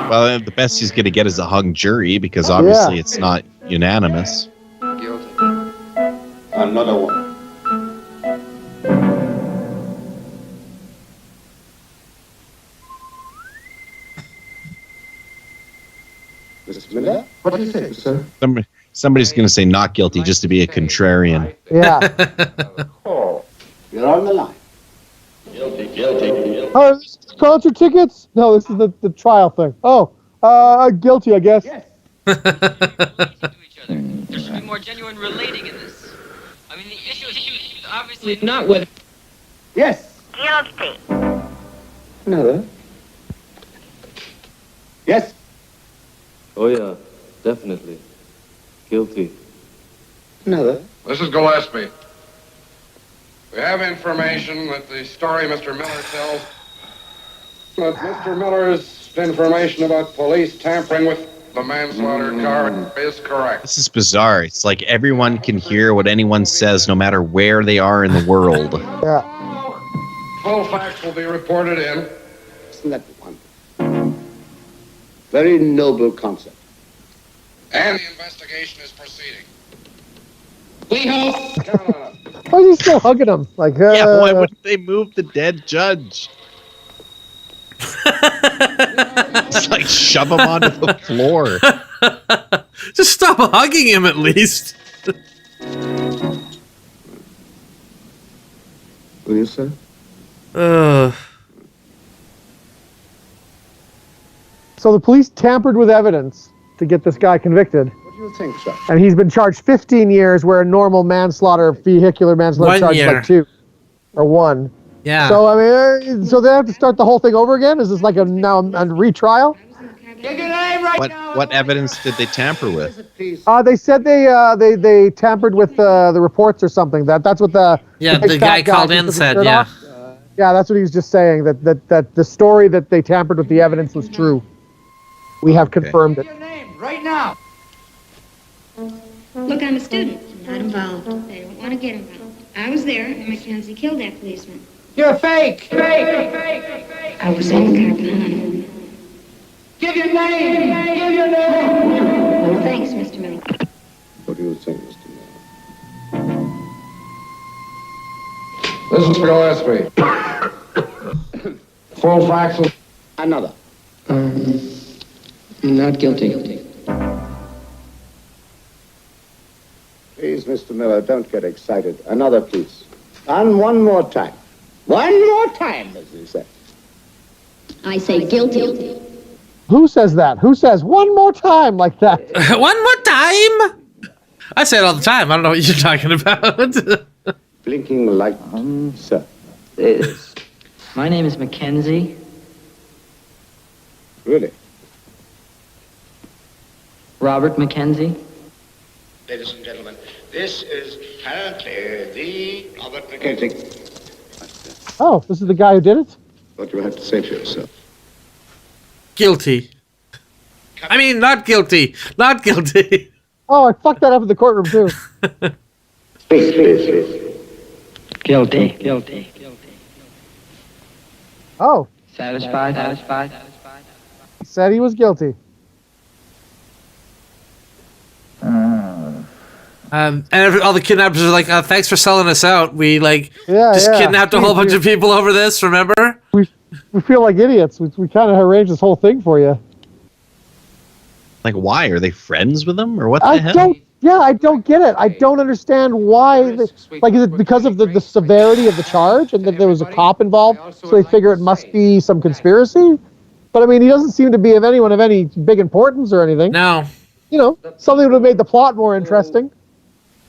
Well, the best he's going to get is a hung jury because obviously it's not unanimous. Guilty. Another one. Mr. Miller? What do you think, sir? Somebody's going to say not guilty just to be a contrarian. Yeah. Call. You're on the line. Guilty, guilty, guilty. Oh, this is the concert tickets? No, this is the trial thing. Oh, guilty, I guess. Yes. There should be more genuine relating in this. I mean, the issue is obviously not with. Yes. Guilty. Another. Yes. Oh, yeah, definitely. Guilty. Another. This is Gillespie. We have information that the story Mr. Miller tells, that Mr. Miller's information about police tampering with the manslaughter car is correct. This is bizarre. It's like everyone can hear what anyone says no matter where they are in the world. Yeah. Full facts will be reported in. Isn't that one? Very noble concept. And the investigation is proceeding. We hope. Count on it. Why is he still hugging him? Like, Yeah, why wouldn't they move the dead judge? It's like shove him onto the floor. Just stop hugging him at least. Will you, sir? So the police tampered with evidence to get this guy convicted. What do you think, sir? And he's been charged 15 years, where a normal manslaughter, vehicular manslaughter, 1 charge year. like 2 or 1. Yeah. So I mean, so they have to start the whole thing over again. Is this like a retrial? What evidence did they tamper with? They said they tampered with the reports or something. That's what the the guy called in said, yeah. Yeah, that's what he was just saying. That the story that they tampered with the evidence was true. We have confirmed it. Right now. Look, I'm a student. I'm not involved. I don't want to get involved. I was there, and Mackenzie killed that policeman. You're fake. I was in Cardano. Give your name. Give your name. Well, thanks, Mr. Miller. What do you think, Mr. Miller? This is Gillespie. Full facts. Another. Not guilty. Please, Mr. Miller, don't get excited. Another, please. And one more time. One more time, as they say. I say guilty. Who says that? Who says one more time like that? One more time? I say it all the time. I don't know what you're talking about. Blinking light, sir. My name is Mackenzie. Really? Robert Mackenzie. Ladies and gentlemen, this is apparently the Robert Mackenzie. Oh, this is the guy who did it? What do you have to say for yourself? Guilty. I mean, not guilty. Not guilty. Oh, I fucked that up in the courtroom, too. Please. Guilty. Oh. Satisfied. He said he was guilty. And all the kidnappers are like, thanks for selling us out. We Yeah. kidnapped a whole bunch of people over this, remember? We feel like idiots. We kind of arranged this whole thing for you. Like, why? Are they friends with them? Or what the hell? I don't get it. I don't understand why. Is it because of the severity of the charge and that there was a cop involved, so they figure it must be some conspiracy? But, I mean, he doesn't seem to be of anyone of any big importance or anything. No. You know, something would have made the plot more interesting.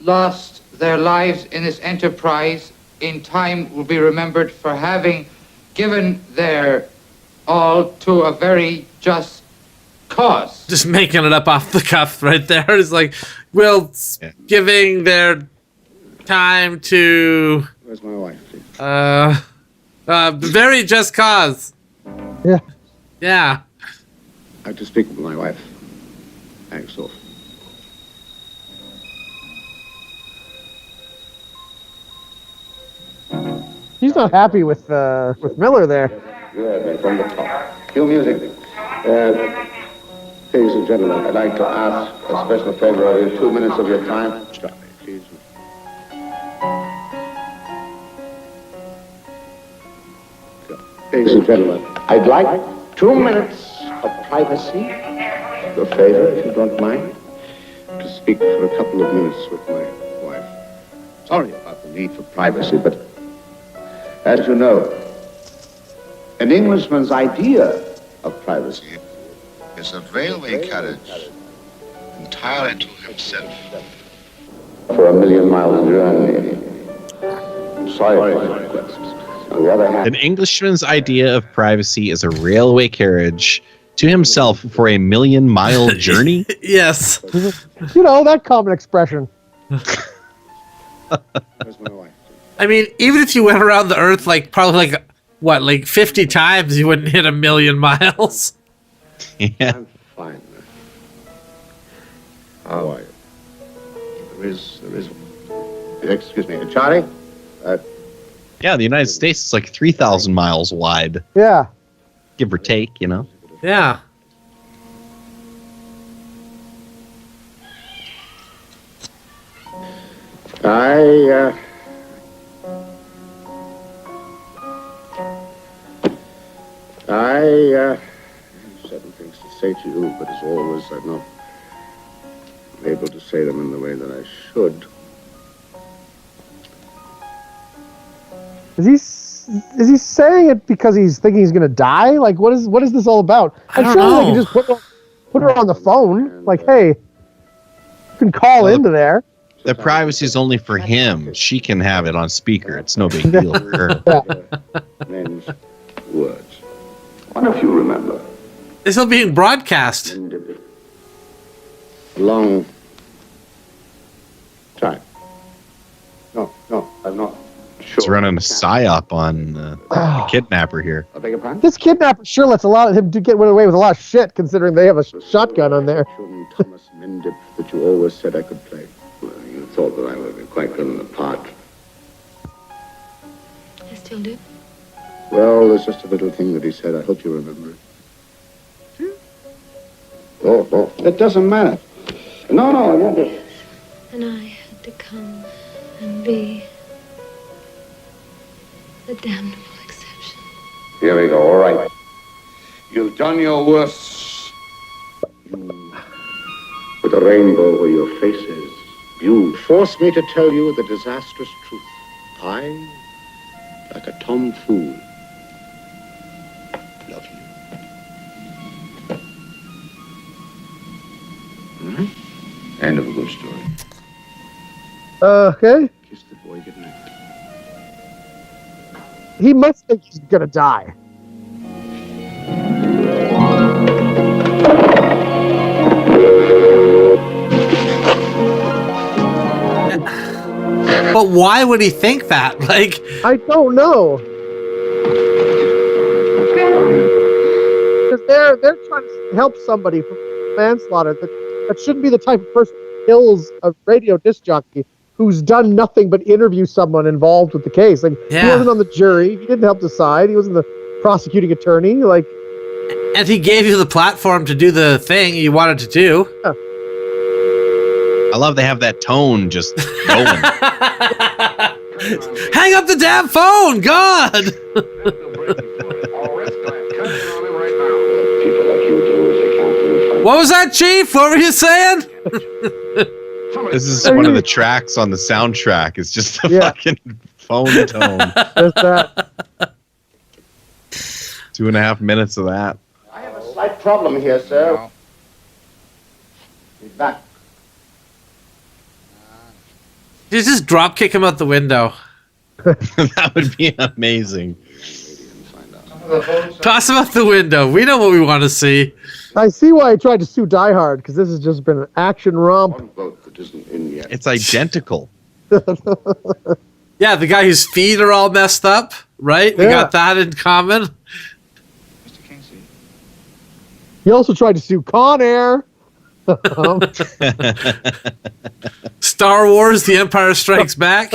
Lost their lives in this enterprise, in time will be remembered for having given their all to a very just cause. Just making it up off the cuff right there. It's like, giving their time to... Where's my wife, please? Very just cause. Yeah. Yeah. I have to speak with my wife. Thanks, off. He's not happy with Miller there. Good, from the top. Cue music. Ladies and gentlemen, I'd like to ask a special favor of you. 2 minutes of your time. Stop me, please. Ladies and gentlemen, I'd like 2 minutes of privacy. A favor, if you don't mind, to speak for a couple of minutes with my wife. Sorry about the need for privacy, but as you know, an Englishman's idea of privacy is a railway carriage entirely to himself. For a 1,000,000 miles journey. Sorry for my request. On the other hand, An Englishman's idea of privacy is a railway carriage to himself for a 1,000,000-mile journey? Yes. You know, that common expression. where's my wife? I mean, even if you went around the Earth, probably 50 times, you wouldn't hit 1,000,000 miles. Yeah. I'm fine. How are you? There is. Excuse me, Charlie? Yeah, the United States is like 3,000 miles wide. Yeah. Give or take, you know? Yeah. I have certain things to say to you, but as always, I'm not able to say them in the way that I should. Is he saying it because he's thinking he's gonna die? Like, what is this all about? I'm sure they can just put her on the phone. Like, hey, you can call into there. The privacy is only for him. She can have it on speaker. It's no big deal for her. Men's words. What if you remember? It's still being broadcast. Long time. No, I'm not. He's running a psyop on the kidnapper here. I beg your pardon? This kidnapper sure lets him to get away with a lot of shit, considering they have a shotgun on there. Thomas Mendip that you always said I could play. Well, you thought that I would be quite good in the part. I still do. Well, there's just a little thing that he said. I hope you remember it. Oh, it doesn't matter. No, I won't. And I had to come and be the damnable exception. Here we go, all right. You've done your worst. With a rainbow where your face is. You force me to tell you the disastrous truth. I, like a tomfool, love you. All right? End of a good story. Okay. Kiss the boy goodnight. He must think he's gonna die. But why would he think that? Like, I don't know. Because they're trying to help somebody from manslaughter. That shouldn't be the type of person who kills a radio disc jockey who's done nothing but interview someone involved with the case. Like, he wasn't on the jury. He didn't help decide. He wasn't the prosecuting attorney. Like, and he gave you the platform to do the thing you wanted to do. Yeah. I love they have that tone just going. Hang up the damn phone, God! What was that, Chief? What were you saying? This is one of the tracks on the soundtrack. It's just a fucking phone tone. Just that. 2.5 minutes of that. I have a slight problem here, sir. Be back. You just drop kick him out the window. That would be amazing. Toss him out the window. We know what we want to see. I see why I tried to sue Die Hard, because this has just been an action romp. It's identical. Yeah, the guy whose feet are all messed up, right? We got that in common. He also tried to sue Con Air. Star Wars, The Empire Strikes Back.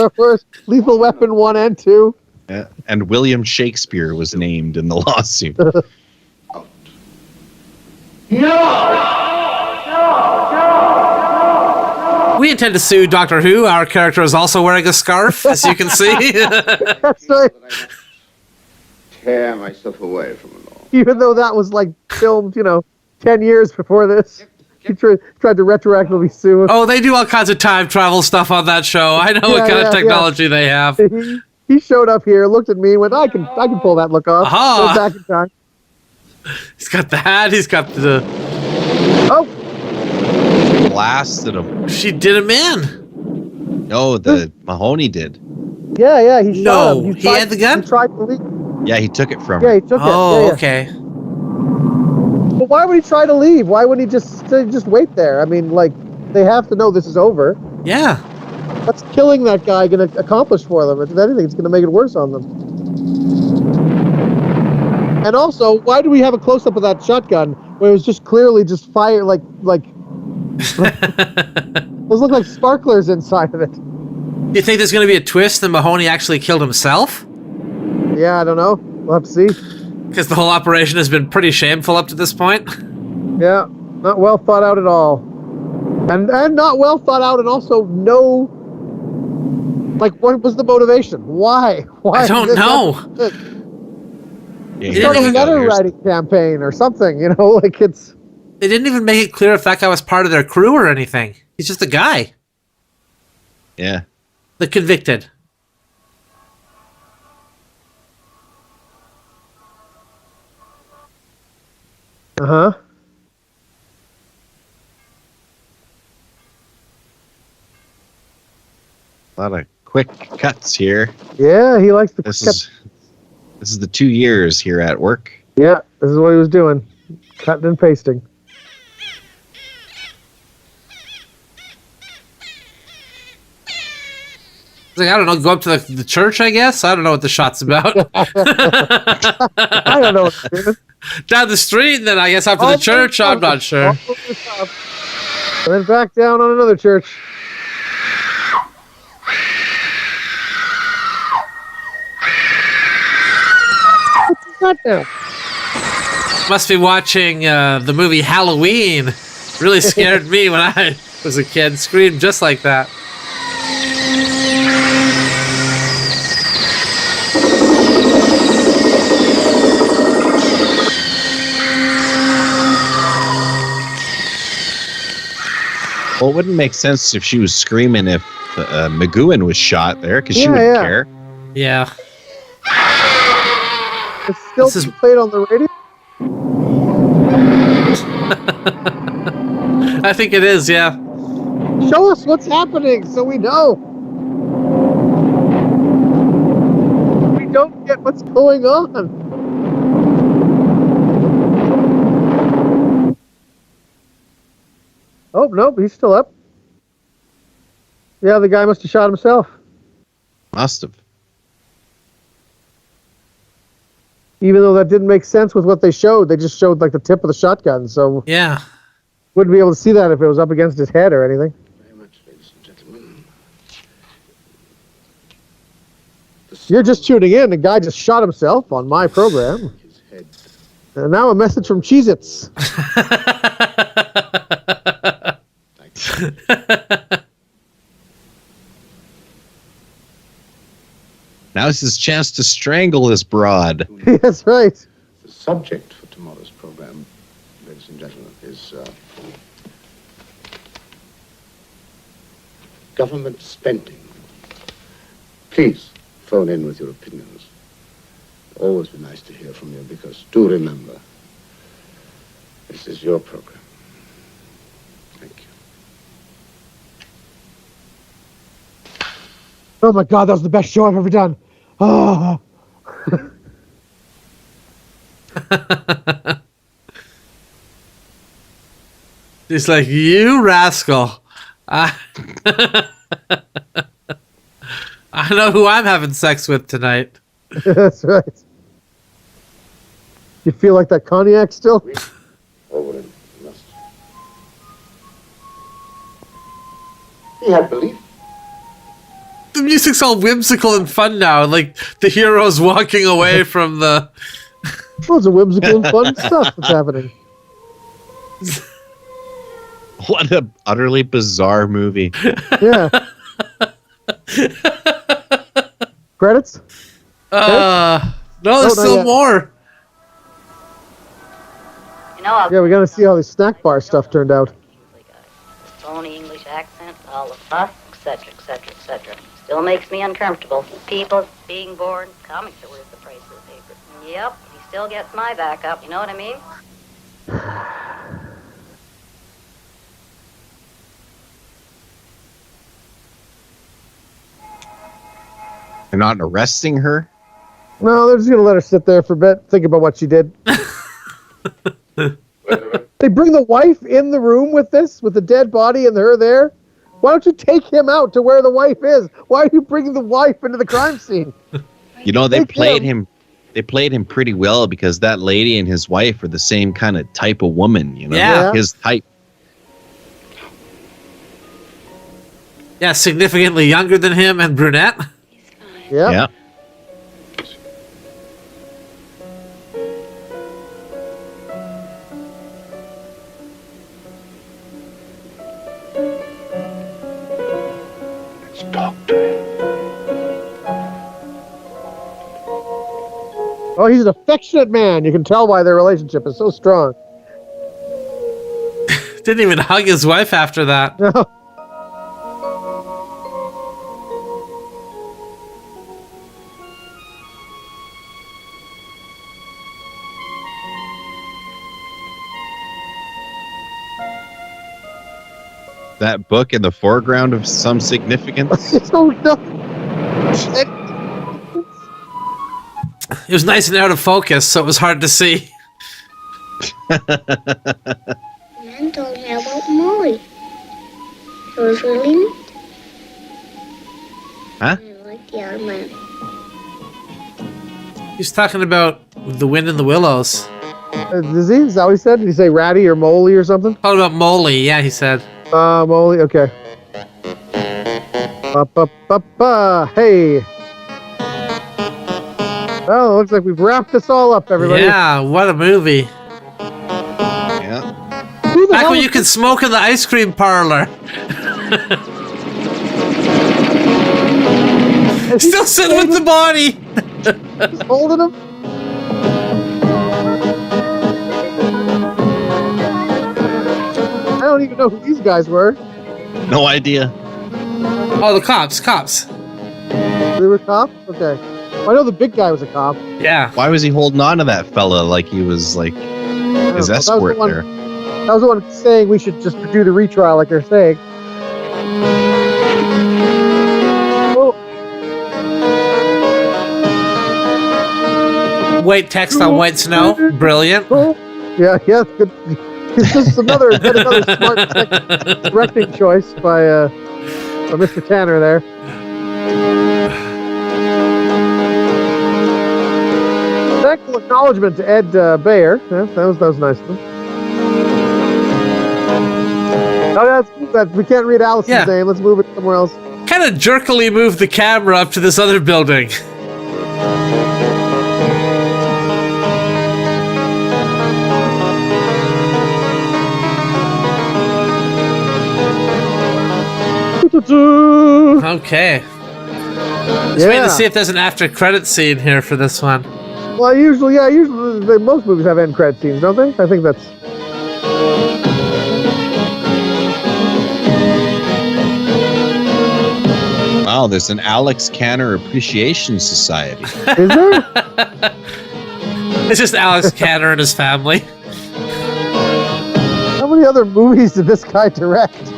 Lethal Weapon 1 and 2. Yeah. And William Shakespeare was named in the lawsuit. We intend to sue Doctor Who. Our character is also wearing a scarf, as you can see. That's right. Tear myself away from it all. Even though that was like filmed, 10 years before this. He tried to retroactively sue us. Oh, they do all kinds of time travel stuff on that show. I know what kind of technology they have. He showed up here, looked at me, and went, I can pull that look off. Aha. Go back in time. He's got the hat. He's got the... Oh! Blasted him. She did him in. No, the Mahoney did. Yeah, he shot him. He had the gun? He tried to leave. Yeah, he took it from Yeah, her. he took it. Oh, Yeah. okay. But why would he try to leave? Why wouldn't he just wait there? I mean, like, they have to know this is over. Yeah. What's killing that guy going to accomplish for them? If anything, it's going to make it worse on them. And also, why do we have a close-up of that shotgun where it was just clearly just fire, like those look like sparklers inside of it. Do you think there's going to be a twist and Mahoney actually killed himself? Yeah, I don't know. We'll have to see. Because the whole operation has been pretty shameful up to this point. Yeah, not well thought out at all. And not well thought out, and also no... Like, what was the motivation? Why? I don't know. Start a letter writing campaign or something, like it's... They didn't even make it clear if that guy was part of their crew or anything. He's just a guy. Yeah. The convicted. Uh-huh. A lot of quick cuts here. Yeah, he likes to This is the 2 years here at work. Yeah, this is what he was doing. Cutting and pasting. Like, I don't know, go up to the church, I guess? I don't know what the shot's about. I don't know what to do. Down the street, and then I guess up to the church, I'm not sure. And then back down on another church. What's that now? Must be watching the movie Halloween. Really scared me when I was a kid. Screamed just like that. Well, it wouldn't make sense if she was screaming if McGowan was shot there, because she wouldn't care. Yeah. It's still being played on the radio? I think it is, yeah. Show us what's happening so we know. don't get what's going on. Oh, nope, he's still up. Yeah, the guy must have shot himself. Must have. Even though that didn't make sense with what they showed. They just showed like the tip of the shotgun, so yeah, wouldn't be able to see that if it was up against his head or anything. Very much, ladies and gentlemen. You're just tuning in. The guy just shot himself on my program. His head. And now a message from Cheez-Its. Now's his chance to strangle this broad. That's right. The subject for tomorrow's program, ladies and gentlemen, is government spending. Please phone in with your opinions. Always be nice to hear from you, because do remember, this is your program. Thank you. Oh my God, that was the best show I've ever done. Oh. He's like, you rascal. I know who I'm having sex with tonight. That's right. You feel like that cognac still? Over and must. He had belief. The music's all whimsical and fun now. Like the hero's walking away from the. Loads of whimsical and fun stuff that's happening. What a utterly bizarre movie. Yeah. Credits? No, there's still more. You know, Yeah, we got to see how the snack bar stuff turned out. phony English accent, all the fuss, etc., etc., etc. Still makes me uncomfortable. People being born, comics are worth the price of the paper. Yep, he still gets my back up, you know what I mean? They're not arresting her? No, they're just going to let her sit there for a bit, think about what she did. They bring the wife in the room with this, with the dead body and her there. Why don't you take him out to where the wife is? Why are you bringing the wife into the crime scene? You know, they played him. They played him pretty well, because that lady and his wife are the same kind of type of woman, you know? Yeah. His type. Yeah, significantly younger than him and brunette. Yeah. Yeah. Let's talk to him. Oh, he's an affectionate man. You can tell why their relationship is so strong. Didn't even hug his wife after that. No. That book in the foreground of some significance. Oh, no. It was nice and out of focus, so it was hard to see. Man told me about Molly. It was really neat. Huh? I like the other man. He's talking about the wind in the willows. Is that what he said? Did he say ratty or moly or something? How about Molly? Yeah, he said. Moly, okay. Hey. Well, it looks like we've wrapped this all up, everybody. Yeah, what a movie. Yeah. Back when you could smoke in the ice cream parlor. Still sitting with the body. Just holding him. I don't even know who these guys were. No idea. Oh, the cops. They were cops? Okay. Well, I know the big guy was a cop. Yeah. Why was he holding on to that fella like he was like his escort there? That was the one saying we should just do the retrial like they're saying. Oh. white text on white snow. Brilliant. Yeah, good. It's just another smart directing choice by Mr. Tanner there. Thankful acknowledgement to Ed Bayer. Yeah, that was nice of him. Oh, that's we can't read Alice's name. Let's move it somewhere else. Kind of jerkily move the camera up to this other building. Okay. Just waiting to see if there's an after credit scene here for this one. Well, usually most movies have end credit scenes, don't they? I think that's. Wow, there's an Alex Canner Appreciation Society. Is there? It's just Alex Canner and his family. How many other movies did this guy direct?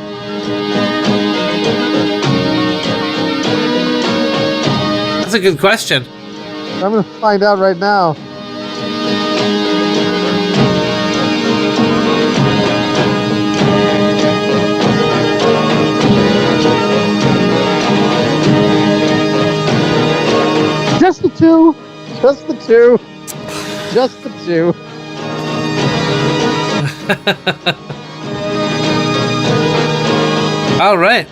That's a good question. I'm going to find out right now. Just the two. Just the two. Just the two. All right.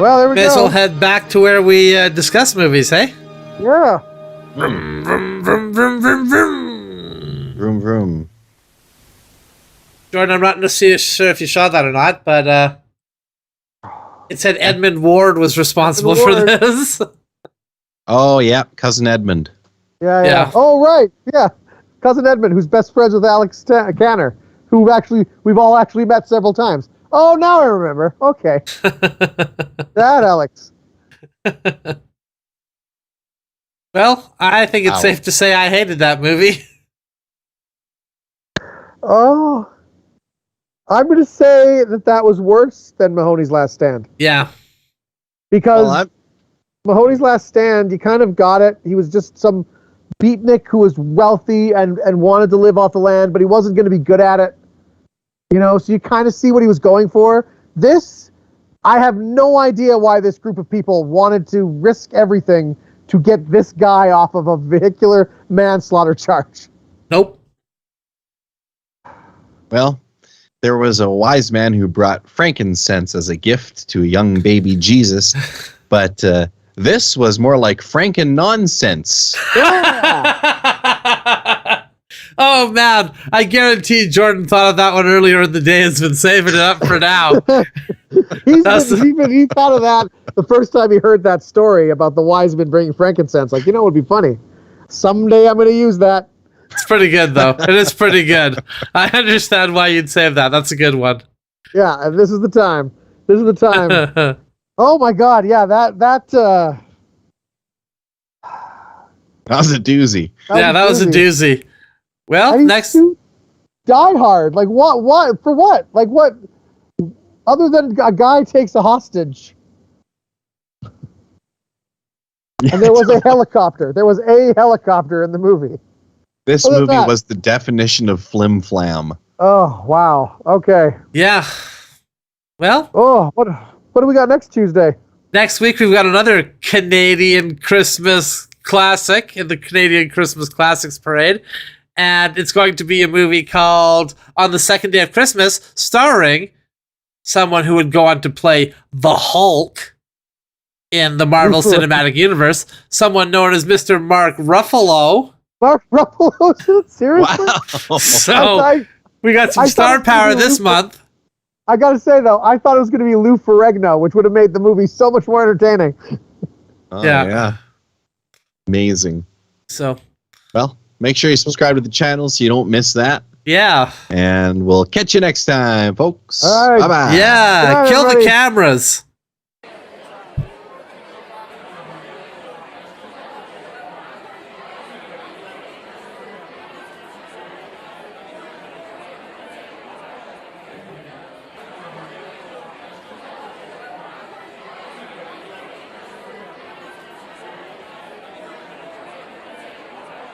Well, there we go. Guess we'll head back to where we discuss movies, hey? Yeah. Vroom, vroom, vroom, vroom, vroom, vroom. Vroom, vroom. Jordan, I'm not sure if you saw that or not, but it said Edmund Ward was responsible for this. Oh, yeah. Cousin Edmund. Yeah. Oh, right. Yeah. Cousin Edmund, who's best friends with Alex Canner, who we've all actually met several times. Oh, now I remember. Okay. That Alex. Well, I think it's safe to say I hated that movie. Oh. I'm going to say that was worse than Mahoney's Last Stand. Yeah. Because Mahoney's Last Stand, you kind of got it. He was just some beatnik who was wealthy and wanted to live off the land, but he wasn't going to be good at it. You know, so you kind of see what he was going for. This, I have no idea why this group of people wanted to risk everything to get this guy off of a vehicular manslaughter charge. Nope. Well, there was a wise man who brought frankincense as a gift to a young baby Jesus, but this was more like Franken nonsense. Oh, man. I guarantee Jordan thought of that one earlier in the day and has been saving it up for now. He thought of that the first time he heard that story about the wise men bringing frankincense. Like, it would be funny. Someday I'm going to use that. It's pretty good, though. It is pretty good. I understand why you'd save that. That's a good one. Yeah, and this is the time. This is the time. Oh, my God. Yeah, that was a doozy. That was a doozy. Well, next. Die Hard. Like, what? For what? Like, what? Other than a guy takes a hostage. And there was a helicopter. There was a helicopter in the movie. This movie was the definition of flim flam. Oh, wow. Okay. Yeah. Well. Oh, what do we got next Tuesday? Next week, we've got another Canadian Christmas classic in the Canadian Christmas Classics Parade. And it's going to be a movie called On the Second Day of Christmas, starring someone who would go on to play the Hulk in the Marvel Cinematic Universe, someone known as Mr. Mark Ruffalo. Mark Ruffalo? Seriously? Wow. So we got some star power this month. I gotta say, though, I thought it was going to be Lou Ferrigno, which would have made the movie so much more entertaining. Oh, yeah. Amazing. So, well, make sure you subscribe to the channel so you don't miss that. Yeah. And we'll catch you next time, folks. All right. Bye-bye. Yeah. Kill the cameras.